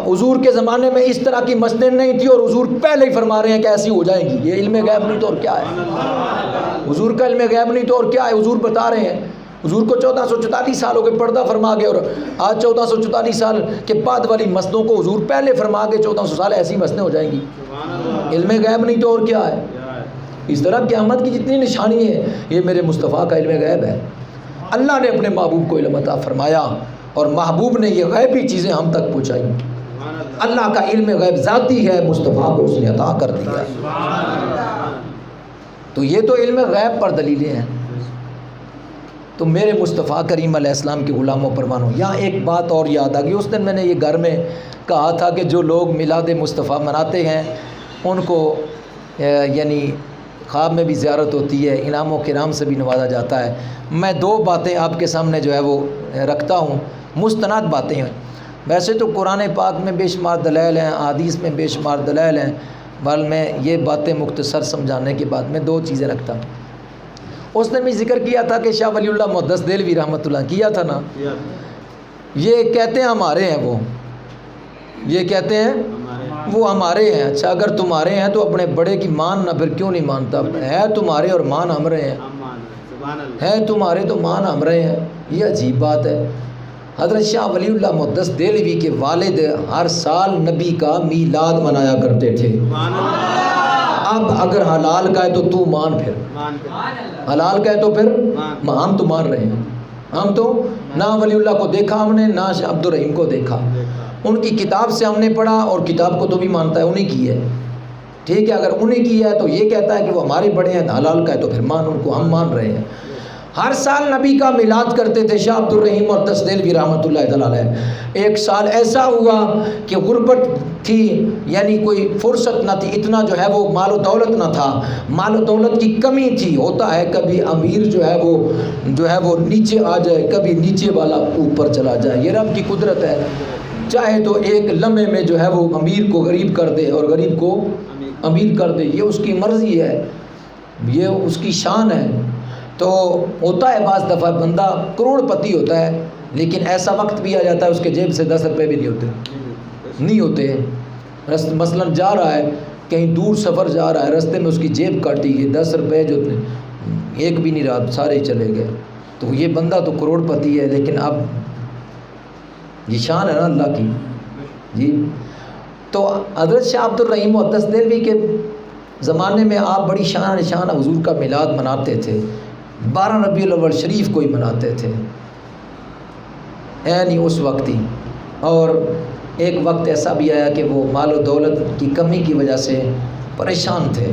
حضور کے زمانے میں اس طرح کی مسجدیں نہیں تھی, اور حضور پہلے ہی فرما رہے ہیں کہ ایسی ہو جائیں گی. یہ علم غیب نہیں تو اور کیا ہے؟ حضور کا علم غیب نہیں تو اور کیا ہے؟ حضور بتا رہے ہیں. حضور کو 1444 سال ہو گئے پردہ فرما گئے, اور آج 1444 سال کے بعد والی مسجدوں کو حضور پہلے فرما کے 1400 سال ایسی مسجدیں ہو جائیں گی. علم غیب نہیں تو اور کیا ہے؟ اس طرح قیامت کی جتنی نشانی ہے یہ میرے مصطفیٰ کا علم غیب ہے. اللہ نے اپنے محبوب کو علم عطا فرمایا, اور محبوب نے یہ غیبی چیزیں ہم تک پہنچائی. اللہ کا علم غیب ذاتی ہے, مصطفیٰ کو اس نے عطا کر دیا. تو یہ تو علم غیب پر دلیلیں ہیں. تو میرے مصطفیٰ کریم علیہ السلام کے غلاموں پر مانو. یہاں ایک بات اور یاد آ گئی, اس دن میں نے یہ گھر میں کہا تھا کہ جو لوگ میلاد مصطفیٰ مناتے ہیں ان کو یعنی خواب میں بھی زیارت ہوتی ہے, انعام و کرام سے بھی نوازا جاتا ہے. میں 2 باتیں آپ کے سامنے جو ہے وہ رکھتا ہوں, مستند باتیں ہیں. ویسے تو قرآن پاک میں بے شمار دلائل ہیں, حدیث میں بے شمار دلائل ہیں, بل میں یہ باتیں مختصر سمجھانے کے بعد میں 2 چیزیں رکھتا ہوں. اس نے بھی ذکر کیا تھا کہ شاہ ولی اللہ محدث دہلوی رحمۃ اللہ کیا تھا نا, یہ کہتے ہیں ہمارے ہیں, وہ یہ کہتے ہیں وہ ہمارے ہیں. اچھا اگر تمہارے ہیں تو اپنے بڑے کی مان نہ, پھر کیوں نہیں مانتا؟ ہے تمہارے اور مان ہم رہے ہیں, ہے تمہارے تو مان ہم رہے ہیں. یہ عجیب بات ہے. حضرت شاہ ولی اللہ محدث دہلوی کے والد ہر سال نبی کا میلاد منایا کرتے تھے. اب اگر حلال کا ہے تو تو مان، پھر حلال کا ہے تو پھر ہم تو مان رہے ہیں. ہم تو نہ ولی اللہ کو دیکھا ہم نے، نہ عبد الرحیم کو دیکھا، ان کی کتاب سے ہم نے پڑھا، اور کتاب کو تو بھی مانتا ہے انہیں کی ہے. ٹھیک ہے، اگر انہیں کی ہے تو یہ کہتا ہے کہ وہ ہمارے بڑے ہیں، حلال کا ہے تو پھر مان، ان کو ہم مان رہے ہیں. ہر سال نبی کا میلاد کرتے تھے شاہ عبد الرحیم اور دستیلوی رحمۃ اللہ تعالیٰ علیہ. ایک سال ایسا ہوا کہ غربت تھی، یعنی کوئی فرصت نہ تھی، اتنا جو ہے وہ مال و دولت نہ تھا، مال و دولت کی کمی تھی. ہوتا ہے کبھی امیر جو ہے وہ نیچے آ جائے، کبھی نیچے والا اوپر چلا جائے، یہ رب کی قدرت ہے. چاہے تو ایک لمحے میں جو ہے وہ امیر کو غریب کر دے اور غریب کو امیر کر دے، یہ اس کی مرضی ہے، یہ اس کی شان ہے. تو ہوتا ہے بعض دفعہ بندہ کروڑ پتی ہوتا ہے، لیکن ایسا وقت بھی آ جاتا ہے اس کے جیب سے 10 روپے بھی نہیں ہوتے. مثلا جا رہا ہے کہیں دور سفر جا رہا ہے، رستے میں اس کی جیب کاٹی گئی، 10 روپے جو ایک بھی نہیں رہا، سارے ہی چلے گئے. تو یہ بندہ تو کروڑ پتی ہے، لیکن اب یہ شان ہے نا اللہ کی. جی تو حضرت شاہ عبد الرحیم محدث دہلوی کے زمانے میں آپ بڑی شان نشان حضور کا میلاد مناتے تھے. 12 ربیع الاول شریف کو ہی مناتے تھے، یعنی اس وقت ہی. اور ایک وقت ایسا بھی آیا کہ وہ مال و دولت کی کمی کی وجہ سے پریشان تھے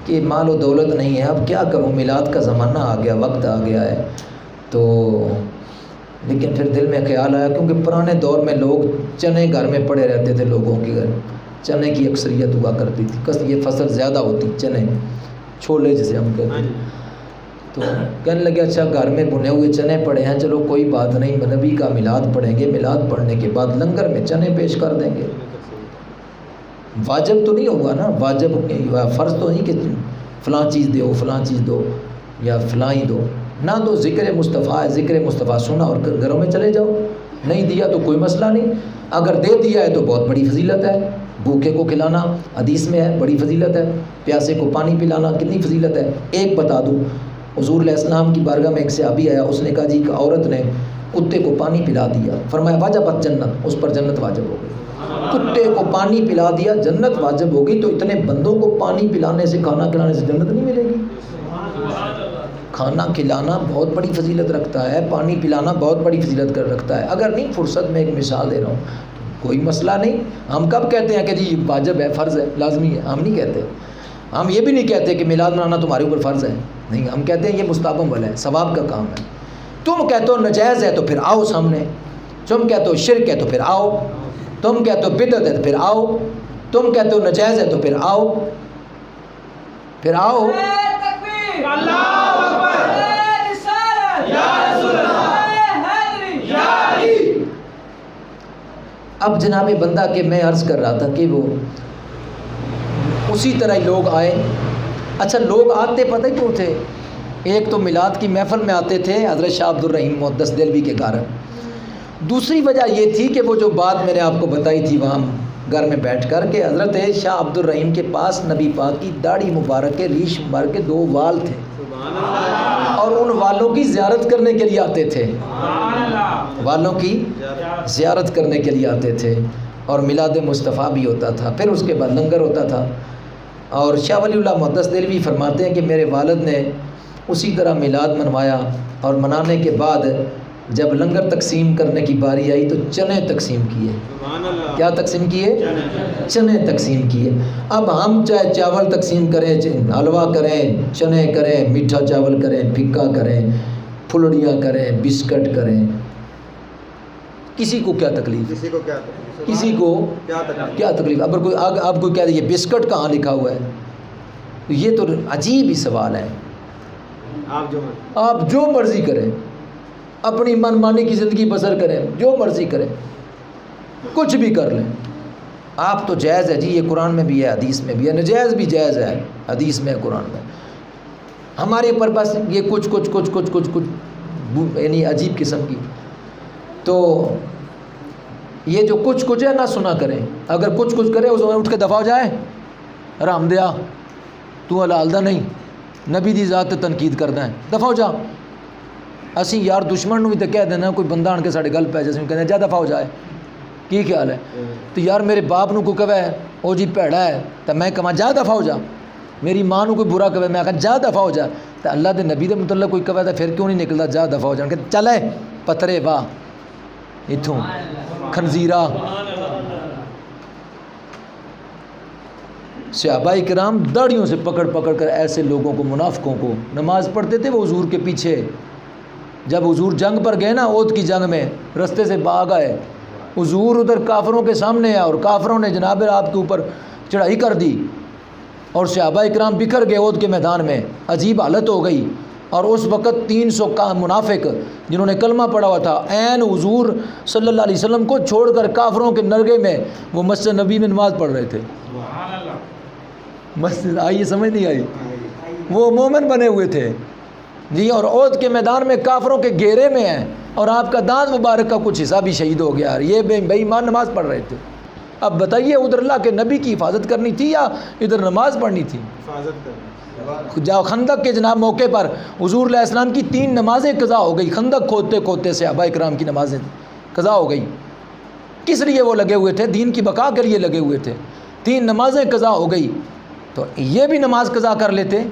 کہ مال و دولت نہیں ہے، اب کیا کروں، میلاد کا زمانہ آ گیا، وقت آ گیا ہے. تو لیکن پھر دل میں خیال آیا، کیونکہ پرانے دور میں لوگ چنے گھر میں پڑے رہتے تھے، لوگوں کے گھر چنے کی اکثریت ہوا کرتی تھی، یہ فصل زیادہ ہوتی، چنے چھولے جسے ہم کہتے ہیں. تو کہنے لگے اچھا گھر میں بنے ہوئے چنے پڑے ہیں، چلو کوئی بات نہیں، نبی کا میلاد پڑھیں گے، میلاد پڑھنے کے بعد لنگر میں چنے پیش کر دیں گے. واجب تو نہیں ہوگا نا، واجب فرض تو نہیں کہ فلاں چیز دو، فلاں چیز دو یا فلاں ہی دو، نہ دو. ذکر مصطفیٰ ہے، ذکر مصطفیٰ سنا اور گھروں میں چلے جاؤ. نہیں دیا تو کوئی مسئلہ نہیں، اگر دے دیا ہے تو بہت بڑی فضیلت ہے. بھوکے کو کھلانا حدیث میں ہے، بڑی فضیلت ہے. پیاسے کو پانی پلانا کتنی فضیلت ہے. ایک بتا دوں، حضور علیہ السلام کی بارگاہ میں ایک صحابی آیا، اس نے کہا جی کہ عورت نے کتے کو پانی پلا دیا، فرمایا واجبت جنت، اس پر جنت واجب ہو گئی. کتے کو پانی پلا دیا، جنت واجب ہو گئی. تو اتنے بندوں کو پانی پلانے سے، کھانا کھلانے سے جنت نہیں ملے گی؟ کھانا کھلانا بہت بڑی فضیلت رکھتا ہے، پانی پلانا بہت بڑی فضیلت رکھتا ہے. اگر نہیں، فرصت میں ایک مثال دے رہا ہوں، کوئی مسئلہ نہیں. ہم کب کہتے ہیں کہ جی واجب ہے، فرض ہے، لازمی ہے؟ ہم نہیں کہتے. ہم یہ بھی نہیں کہتے کہ میلاد منانا تمہارے اوپر فرض ہے، نہیں. ہم کہتے ہیں یہ مستحب ہے، ثواب کا کام ہے. تم کہتے ہو نجائز ہے تو پھر آؤ سامنے، تم کہتے ہو شرک ہے تو پھر آؤ، تم کہتے ہو بدعت ہے تو پھر آؤ، تم کہتے ہو نجائز ہے تو پھر آؤ، پھر آؤ. اب جناب بندہ کہ میں عرض کر رہا تھا کہ وہ اسی طرح ہی لوگ آئے. اچھا لوگ آتے پتہ کیوں تھے؟ ایک تو میلاد کی محفل میں آتے تھے حضرت شاہ عبد الرحیم محدث دہلوی کے گھر. دوسری وجہ یہ تھی کہ وہ جو بات میں نے آپ کو بتائی تھی وہاں گھر میں بیٹھ کر، کہ حضرت شاہ عبد الرحیم کے پاس نبی پاک کی داڑھی مبارک کے ریش مبارک کے 2 وال تھے، اور ان والوں کی زیارت کرنے کے لیے آتے تھے، والوں کی زیارت کرنے کے لیے آتے تھے. اور میلاد مصطفیٰ بھی ہوتا تھا، پھر اس کے بعد لنگر ہوتا تھا. اور شاہ ولی اللہ محدث دہلوی فرماتے ہیں کہ میرے والد نے اسی طرح میلاد منوایا، اور منانے کے بعد جب لنگر تقسیم کرنے کی باری آئی تو چنے تقسیم کیے. کیا تقسیم کیے؟ چنے تقسیم کیے. اب ہم چاہے چاول تقسیم کریں، حلوہ کریں، چنے کریں، میٹھا چاول کریں، پھکا کریں، پھلڑیاں کریں، بسکٹ کریں، کسی کو کیا تکلیف؟ کسی کو کیا تکلیف؟ اب کوئی آپ کو کہہ دے یہ بسکٹ کہاں لکھا ہوا ہے؟ یہ تو عجیب ہی سوال ہے. آپ جو مرضی کریں، اپنی من مانی کی زندگی بسر کریں، جو مرضی کریں، کچھ بھی کر لیں. آپ تو جائز ہے جی، یہ قرآن میں بھی ہے، حدیث میں بھی ہے. نجائز بھی جائز ہے، حدیث میں ہے، قرآن میں. ہمارے اوپر بس یہ کچھ یعنی عجیب قسم کی. تو یہ جو کچھ ہے نہ سنا کریں. اگر کچھ کرے اس میں اٹھ کے دفع ہو جائے، رحم دیا تو العالدہ نہیں، نبی دی ذات تنقید کرنا ہے، دفع ہو جا. اسی یار دشمن نو بھی تو کہہ دینا، کوئی بندہ آن کے ساڑے گل پہ جیسے کہتے ہیں جا دفع ہو جائے، کی خیال ہے؟ تو یار میرے باپ نو کو کہے او جی پیڑا ہے تو میں کہاں جا دفع ہو جا، میری ماں نو کوئی برا کہے میں آخا جا دفع ہو جا، تو اللہ دے نبی دے متعلق کوئی کہے تو پھر کیوں نہیں نکلتا جا دفع ہو جان کہ چلے پترے واہ اتھوں خنزیرہ۔ صحابہ کرام داڑھیوں سے پکڑ پکڑ کر ایسے لوگوں کو، منافقوں کو نماز پڑھتے تھے وہ حضور کے پیچھے۔ جب حضور جنگ پر گئے نا اودھ کی جنگ میں، رستے سے بھاگ آئے، حضور ادھر کافروں کے سامنے آئے اور کافروں نے جناب آپ کے اوپر چڑھائی کر دی اور صحابہ کرام بکھر گئے اودھ کے میدان میں، عجیب حالت ہو گئی۔ اور اس وقت 300 کا منافق جنہوں نے کلمہ پڑھا ہوا تھا عین حضور صلی اللہ علیہ وسلم کو چھوڑ کر کافروں کے نرگے میں وہ مسجد نبی میں نماز پڑھ رہے تھے۔ مسجد آئیے سمجھ نہیں آئی، وہ مومن بنے ہوئے تھے جی، اور اودھ کے میدان میں کافروں کے گھیرے میں ہیں اور آپ کا دانت مبارک کا کچھ حصہ بھی شہید ہو گیا، یہ بے ایمان نماز پڑھ رہے تھے۔ اب بتائیے ادھر اللہ کے نبی کی حفاظت کرنی تھی یا ادھر نماز پڑھنی تھی؟ حفاظت کرنی۔ جاؤ خندق کے جناب موقع پر حضور علیہ السلام کی 3 نمازیں قضا ہو گئی، خندق کھودتے کھودتے صحابہ کرام کی نمازیں قضا ہو گئی۔ کس لیے وہ لگے ہوئے تھے؟ دین کی بقا کے لیے لگے ہوئے تھے۔ 3 نمازیں قضا ہو گئی، تو یہ بھی نماز قضا کر لیتے،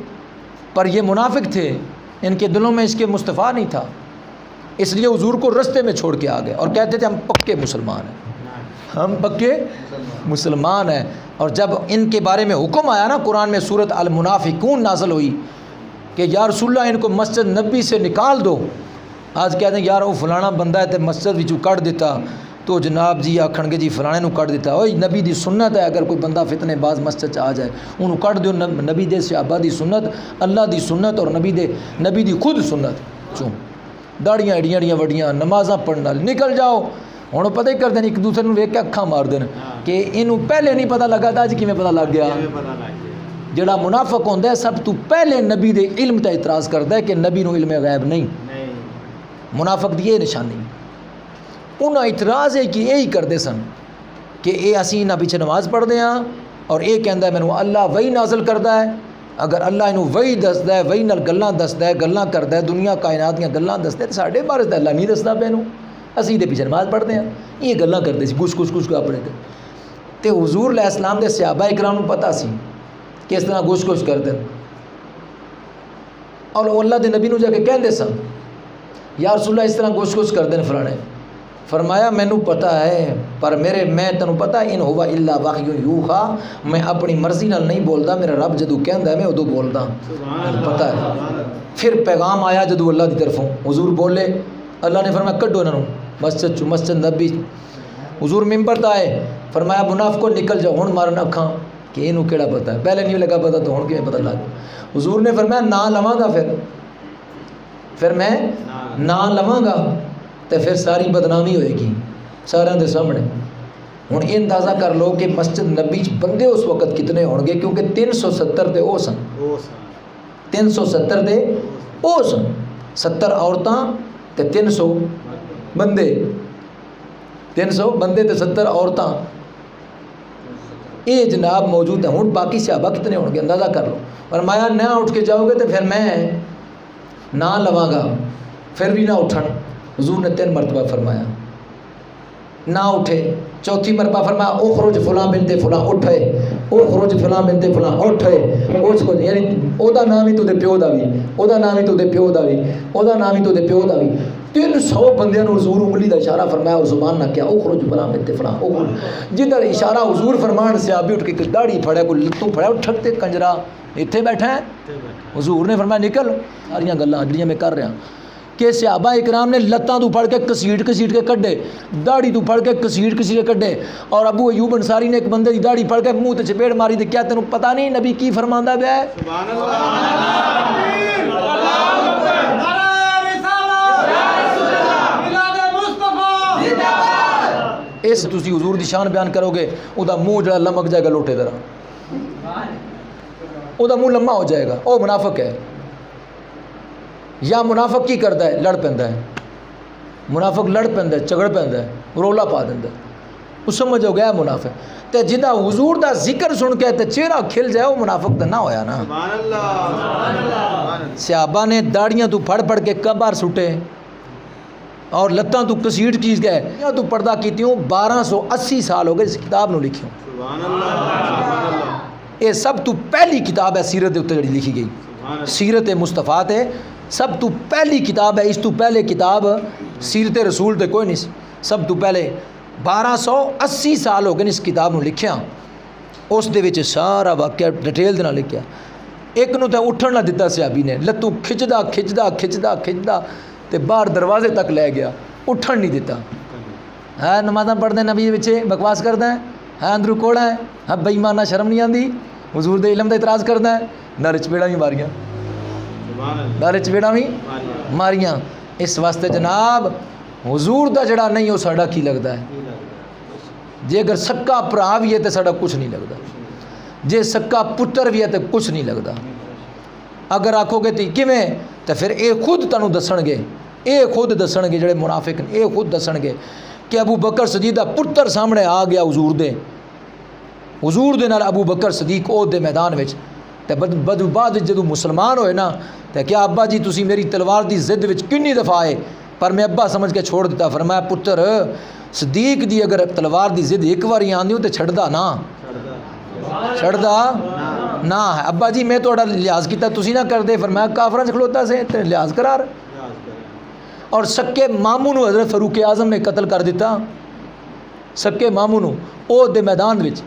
پر یہ منافق تھے، ان کے دلوں میں اس کے مصطفیٰ نہیں تھا، اس لیے حضور کو رستے میں چھوڑ کے آ گئے اور کہتے تھے ہم پکے مسلمان ہیں، ہم پکے مسلمان ہیں۔ اور جب ان کے بارے میں حکم آیا نا قرآن میں سورۃ المنافقون نازل ہوئی کہ یا رسول اللہ ان کو مسجد نبی سے نکال دو۔ آج کہتے ہیں یار وہ فلانا بندہ ہے تو مسجد وچوں کٹ دیتا تو جناب جی آکھن گے جی فلانے نو کٹ دیتا، اوے نبی دی سنت ہے اگر کوئی بندہ فتنے باز مسجد آ جائے انہوں کٹ دیو، نبی دے صحابہ دی سنت، اللہ دی سنت اور نبی دی خود سنت چوں داڑیاں ایڈیاں ایڈیاں وڈیاں نمازاں پڑھنا نکل جاؤ۔ ہوں پتہ ہی کرتے ہیں ایک دوسرے کو ویکھ کے اکھاں مار دین کہ انہوں پہلے نہیں پتہ لگا تھا اج کیویں پتہ لگ گیا۔ جڑا منافق ہوندا ہے سب تو پہلے نبی دے علم تے اعتراض کردا ہے کہ نبی نو علم غیب نہیں، منافق دی یہ نشانی۔ انہاں اعتراض ہے کہ یہی کرتے سن کہ اے اسی انہاں پیچھے نماز پڑھتے ہاں اور یہ کہندا ہے مینوں اللہ وحی نازل کردا ہے، اگر اللہ انہوں وحی دسدا ہے، وحی نال گلاں دسدا ہے، گلاں کردا ہے، دنیا کائنات دیاں گلاں دسدا ہے، ساڈے بارے تے اللہ نہیں دسدا پیا، اسی دے پیچھے نماز پڑھتے ہیں۔ یہ گلاں کرتے سی کچھ اپنے تے حضور علیہ السلام دے صحابہ کرام نوں پتہ سی کہ اس طرح کچھ کرتے ہیں، اور وہ اللہ دے نبی نوں جا کے کہندے سن یا رسول اللہ اس طرح کچھ کرتے ہیں فلانے۔ فرمایا مینوں پتہ ہے پر میں تینوں پتہ ان ہوا الا وحی یوحا، میں اپنی مرضی نال نہیں بولدا، میرا رب جدوں کہندا ہے میں ادوں بولدا، پتہ ہے۔ پھر پیغام آیا جدوں اللہ دی طرفوں، حضور بولے، اللہ نے فرمایا کڈو انہاں نوں مسجد نبی، حضور ممبر تے آئے، فرمایا منافقو نکل جاؤ، ہن مارن اکھاں کہ اینوں کیڑا پتہ ہے، پہلے نہیں لگا پتہ تو ہن کیویں پتہ لگ۔ حضور نے فرمایا نہ لواں گا، پھر میں نہ لواں گا تو پھر ساری بدنامی ہوئے گی سارے دے سامنے۔ ہوں یہ اندازہ کر لو کہ مسجد نبی بندے اس وقت کتنے ہون گے، کیونکہ 370 دے او سن، 370 دے او سن، 70 عورتاں تے 300 بندے، 300 بندے تے 70 عورتاں، یہ جناب موجود ہیں۔ ہوں باقی صحابہ کتنے ہون گے اندازہ کر لو۔ فرمایا نہ اٹھ کے جاؤ گے تو پھر میں نہ لواں گا، پھر بھی نہ اٹھن۔ حضور نے 3 مرتبہ فرمایا نہ اٹھے، چوتھی مرتبہ فرمایا اخرج فلاں بنت فلاں اٹھے، اخرج فلاں بنت فلاں اٹھے، اس کو یعنی او دا نام ہی تو دے پیو دا وی، او دا نام ہی تو دے پیو دا وی، او دا نام ہی تو دے پیو دا وی۔ 300 بندیاں نوں حضور انگلی دا اشارہ فرمایا اور زبان نہ کیا اخرج فلاں بنت فلاں، جدھر اشارہ حضور فرمان صحابی اٹھ کے داڑھی پھڑے کو لتوں پھڑے اٹھک تے کنجرا ایتھے بیٹھا ہے۔ حضور نے فرمایا نکل، ساریاں گلاں جڑیاں میں کر رہا کہ صحابہ اکرام نے لتاں تو پھڑ کے کسیٹ کے کڈے، داڑھی تو پھڑ کے کسیٹ کے کڈے، اور ابو ایوب انصاری نے ایک بندے دی داڑھی پھڑ کے منہ تے چپیڑ ماری تے کیا تینوں پتہ نہیں نبی کی فرماندا پیا ہے؟ سبحان اللہ۔ اس تسی حضور دی شان بیان کرو گے او دا منہ جڑا لمک جائے گا لوٹے طرح، او دا منہ لمبا ہو جائے گا، او منافق ہے۔ یا منافق کی کرتا ہے؟ لڑ پیندا ہے، منافق لڑ پیندا ہے، جھگڑ پیندا ہے، رولا پا دیندا ہے، وہ سمجھ ہو گیا منافق۔ تے جدا حضور دا ذکر سن کے تے چہرہ کھل جائے وہ منافق تے نہ ہویا نا۔ سبحان اللہ۔ صحابہ نے داڑیاں تو پھڑ پھڑ کے قبر سٹے اور لتاں تو کسیٹ چیز گئے، یا تو پردہ کیتیوں 1280 سال ہو گئے اس کتاب نو لکھیوں۔ سبحان اللہ۔ یہ سب تو پہلی کتاب ہے سیرت دے اتنے جڑی لکھی گئی. سیرت مصطفیٰ تے سب تو پہلی کتاب ہے. اس تو پہلے کتاب سیرت رسول تے کوئی نہیں سی. سب تو پہلے 1280 سال ہو گئے اس کتاب نو لکھیا. اس دے وچ سارا واقعہ ڈیٹیل دے نال لکھیا. ایک نو تے اٹھن نہ دتا صحابی نے, لتوں کھچدا تے باہر دروازے تک لے گیا, اٹھن نہیں دیتا. ہے نمازاں پڑھدے نبی وچ بکواس کردا ہے اندروں کوڑا ہے, ہاں بے ایمانہ شرم نہیں آندی, حضور دے علم دا اعتراض کردا ہے, نال چپیڑاں بھی ماریاں, نال چپیڑاں بھی ماریاں. اس واسطے جناب حضور دا جڑا نہیں وہ ساڈا کی لگدا ہے. جے اگر سکا بھرا بھی ہے تو ساڈا کچھ نہیں لگدا, جے سکا پتر بھی ہے تو کچھ نہیں لگدا. اگر آکھو گے تی کیویں تو پھر اے خود تانوں دسن گے, اے خود دسن گے جڑے منافق نے, اے خود دسن گے کہ ابو بکر صدیق دا پتر سامنے آ گیا حضور دے نال ابو بکر صدیق عہد دے میدان وچ. تے بعد جدوں مسلمان ہوئے نا تے کیا ابا جی تسی میری تلوار دی ضد وچ کنی دفعہ آئے, پر میں ابا سمجھ کے چھوڑ دیتا. فرمایا پتر صدیق دی اگر تلوار دی ضد ایک بار آندی ہو تے چھڑدا نہ ہے. ابا جی میں تہاڈا لحاظ کیتا تسی نہ کردے. فرمایا کافراں وچ کھلوتا سے تے لحاظ قرار. اور سکے ماموں نو حضرت فاروق اعظم نے قتل کر دیتا. سکے ماموں نو عہد دے میدان وچ,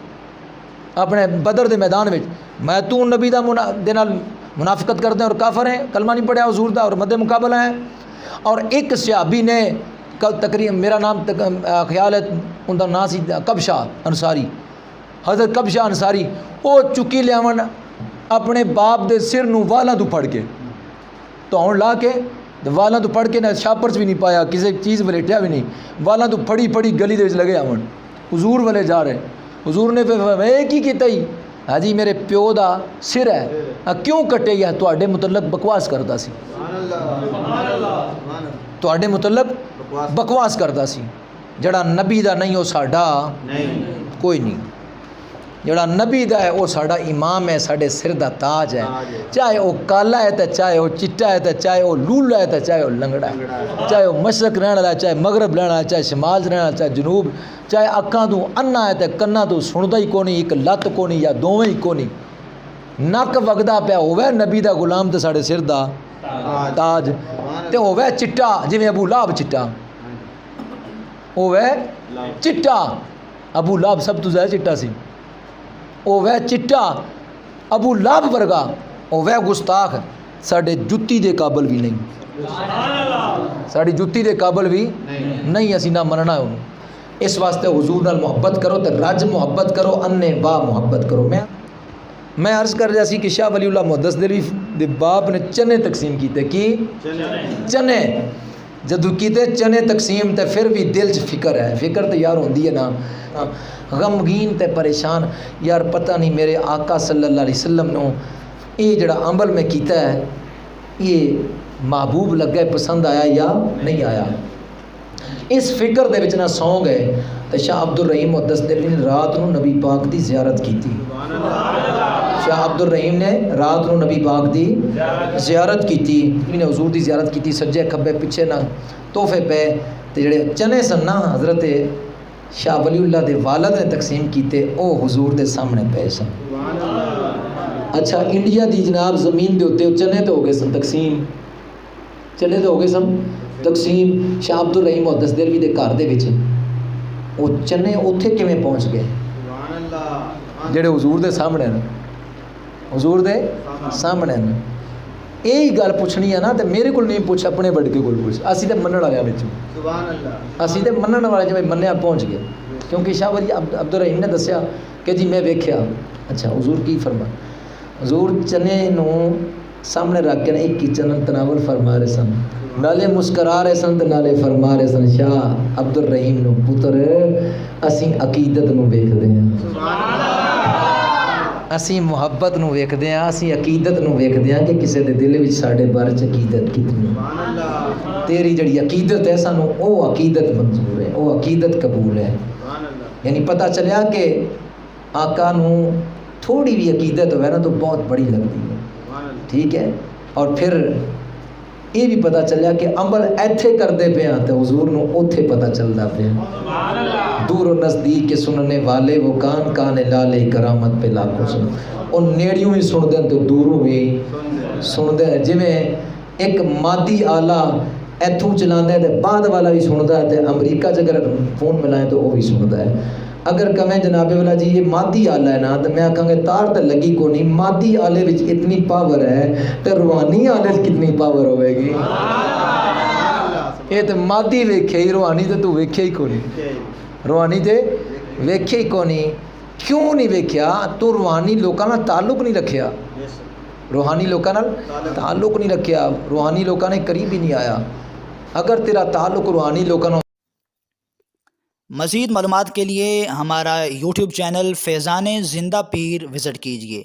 اپنے بدر دے میدان وچ. میں تو نبی دے نال منافقت کرتے ہیں اور کافر ہیں, کلمہ نہیں پڑھیا حضور دا اور مد مقابلہ ہیں. اور ایک صحابی نے تقریباً میرا نام خیال ہے ان کا نام سی کبشہ انصاری, حضرت کبشہ انصاری, وہ چکی لیاون اپنے باپ دے سر نو والاں تو پھڑ کے تو لا کے والاں تو پھڑ کے نہ شاپرچ بھی نہیں پایا, کسی چیز ولیٹیا بھی نہیں, والاں تو پھڑی گلی دے وچ لگے آون حضور والے جا رہے. حضور نے پھر کی کیتا ہی ہاں جی میرے پیو دا سر ہے, کیوں کٹے گیا تواڈے متعلق بکواس کردا سی, تواڈے متعلق بکواس کردا سی. جڑا نبی دا نہیں وہ ساڈا کوئی نہیں, جڑا نبی دا ہے وہ ساڈا امام ہے, ساڈے سر دا تاج ہے. چاہے وہ کالا ہے تو چاہے وہ چٹا ہے تو چاہے وہ لولا ہے تو چاہے وہ لنگڑا ہے, چاہے وہ مشرق رہن والا ہے چاہے مغرب رہن والا ہے چاہے شمال رہن والا چاہے جنوب, چاہے اکھاں تو انا ہے تو کنا تو سندا ہی کونی, ایک لت کونی یا دوویں ہی کونی, نک وگدا پیا ہوے نبی دا غلام تے ساڈے سر دا تاج. تے ہوے چٹا جویں ابو لہب چٹا, ہوے چٹا ابو لہب سب تو زیادہ چٹا سی, ہوے چٹا ابو لہب ورگا, ہوے گستاخ ساڈے جُتی دے قابل بھی نہیں, ساڈی جُتی دے قابل بھی نہیں, اسی نہ مننا ہے انہوں. اس واسطے حضور نال محبت کرو تے رج محبت کرو, انے با محبت کرو. میں عرض کر رہا سی کہ شاہ ولی اللہ محدث دہلوی دے باپ نے چنے تقسیم کیتے, کی چنے جدو کیتے چنے تقسیم تے پھر بھی دل چ فکر ہے, فکر تے یار ہوندی ہے نا, غمگین تے پریشان, یار پتہ نہیں میرے آقا صلی اللہ علیہ وسلم نو یہ جڑا عمل میں کیتا ہے یہ محبوب لگا, پسند آیا یا نہیں آیا. اس فکر دے وچ نہ سو گئے تو شاہ عبد الرحیم محدث دہلوی نے رات نو نبی پاک دی زیارت کیتی. شاہ عبد الرحیم نے رات نو نبی پاک دی زیارت کیتی, نے حضور دی زیارت کیتی, سجے کھبے پیچھے نہ تحفے پے تے جڑے چنے سن نا حضرت شاہ ولی اللہ دے والد نے تقسیم کیتے, او حضور دے سامنے پے سن. اچھا انڈیا دی جناب زمین دے اوتے چنے تو ہو گئے سن تقسیم, چنے تو ہو گئے سن تقسیم. شاہ عبد الرحیم محدث دہلوی دے گھر دے وچ وہ چنے اوتھے کیویں پہنچ گئے جڑے حضور دے سامنے نے, حضور دے سامنے نے. یہی گل پوچھنی ہے نا تے میرے کول نہیں پوچھ, اپنے بڑکے کول پوچھ, اسی تے منن والے وچ, اسی تے منن والے جے منیا پہنچ گئے. کیونکہ شاہ ولی عبد الرحیم نے دسیا کہ جی میں ویکھیا. اچھا حضور کی فرما, حضور چنے نو سامنے رکھ کے ایک ہی چنا تناول فرما رہے سن, نالے مسکرا رہے سن تے نالے فرما رہے سن, شاہ عبد الرحیم نو پتر اسی عقیدت نو ویکھدے ہیں, اسی محبت نو ویکھدے ہیں, اسی عقیدت نو ویکھدے ہیں کہ کسے دے دل وچ ساڈے بارے چ عقیدت کتنی. تیری جڑی عقیدت ہے سانو او عقیدت منظور ہے, او عقیدت قبول ہے. یعنی پتہ چلیا کہ آقا نو تھوڑی بھی عقیدت ہوئے نا تو بہت بڑی لگتی ہے, ٹھیک ہے. اور پھر یہ بھی پتہ چلیا کہ عمل ایتھے کردے پے ہیں تو حضور نو اوتھے پتہ چلدا پیا. دور و نزدیک کے سننے والے وہ کان لالے کرامت پہ لاکھوں سن. اور نیڑیوں ہی سن دیں تو دوروں بھی سن دیں. جویں ایک مادی آلہ ایتھوں چلاندے تے بعد والا بھی سندا ہے تے امریکہ چ اگر فون ملائیں تو وہ بھی سندا ہے. اگر کہیں جناب والا جی یہ مادی آلہ ہے نا تو میں آکھاں گے تار تے لگی کو نہیں. مادی آلے وچ اتنی پاور ہے تے روحانی آلے وچ کتنی پاور ہوے گی. یہ تے مادی ویکھے ہی, روحانی تے تو ویکھے ہی کو نہیں. روحانی تے ویکھے ہی کو نہیں. کیوں نہیں ویکھیا؟ تو روحانی لوکاں نال تعلق نہیں رکھیا. روحانی لوکاں نال تعلق نہیں رکھیا, روحانی لوکاں نے قریب ہی نہیں آیا. اگر تیرا تعلق روحانی لوکاں نال. مزید معلومات کے لیے ہمارا یوٹیوب چینل فیضان زندہ پیر وزٹ کیجیے.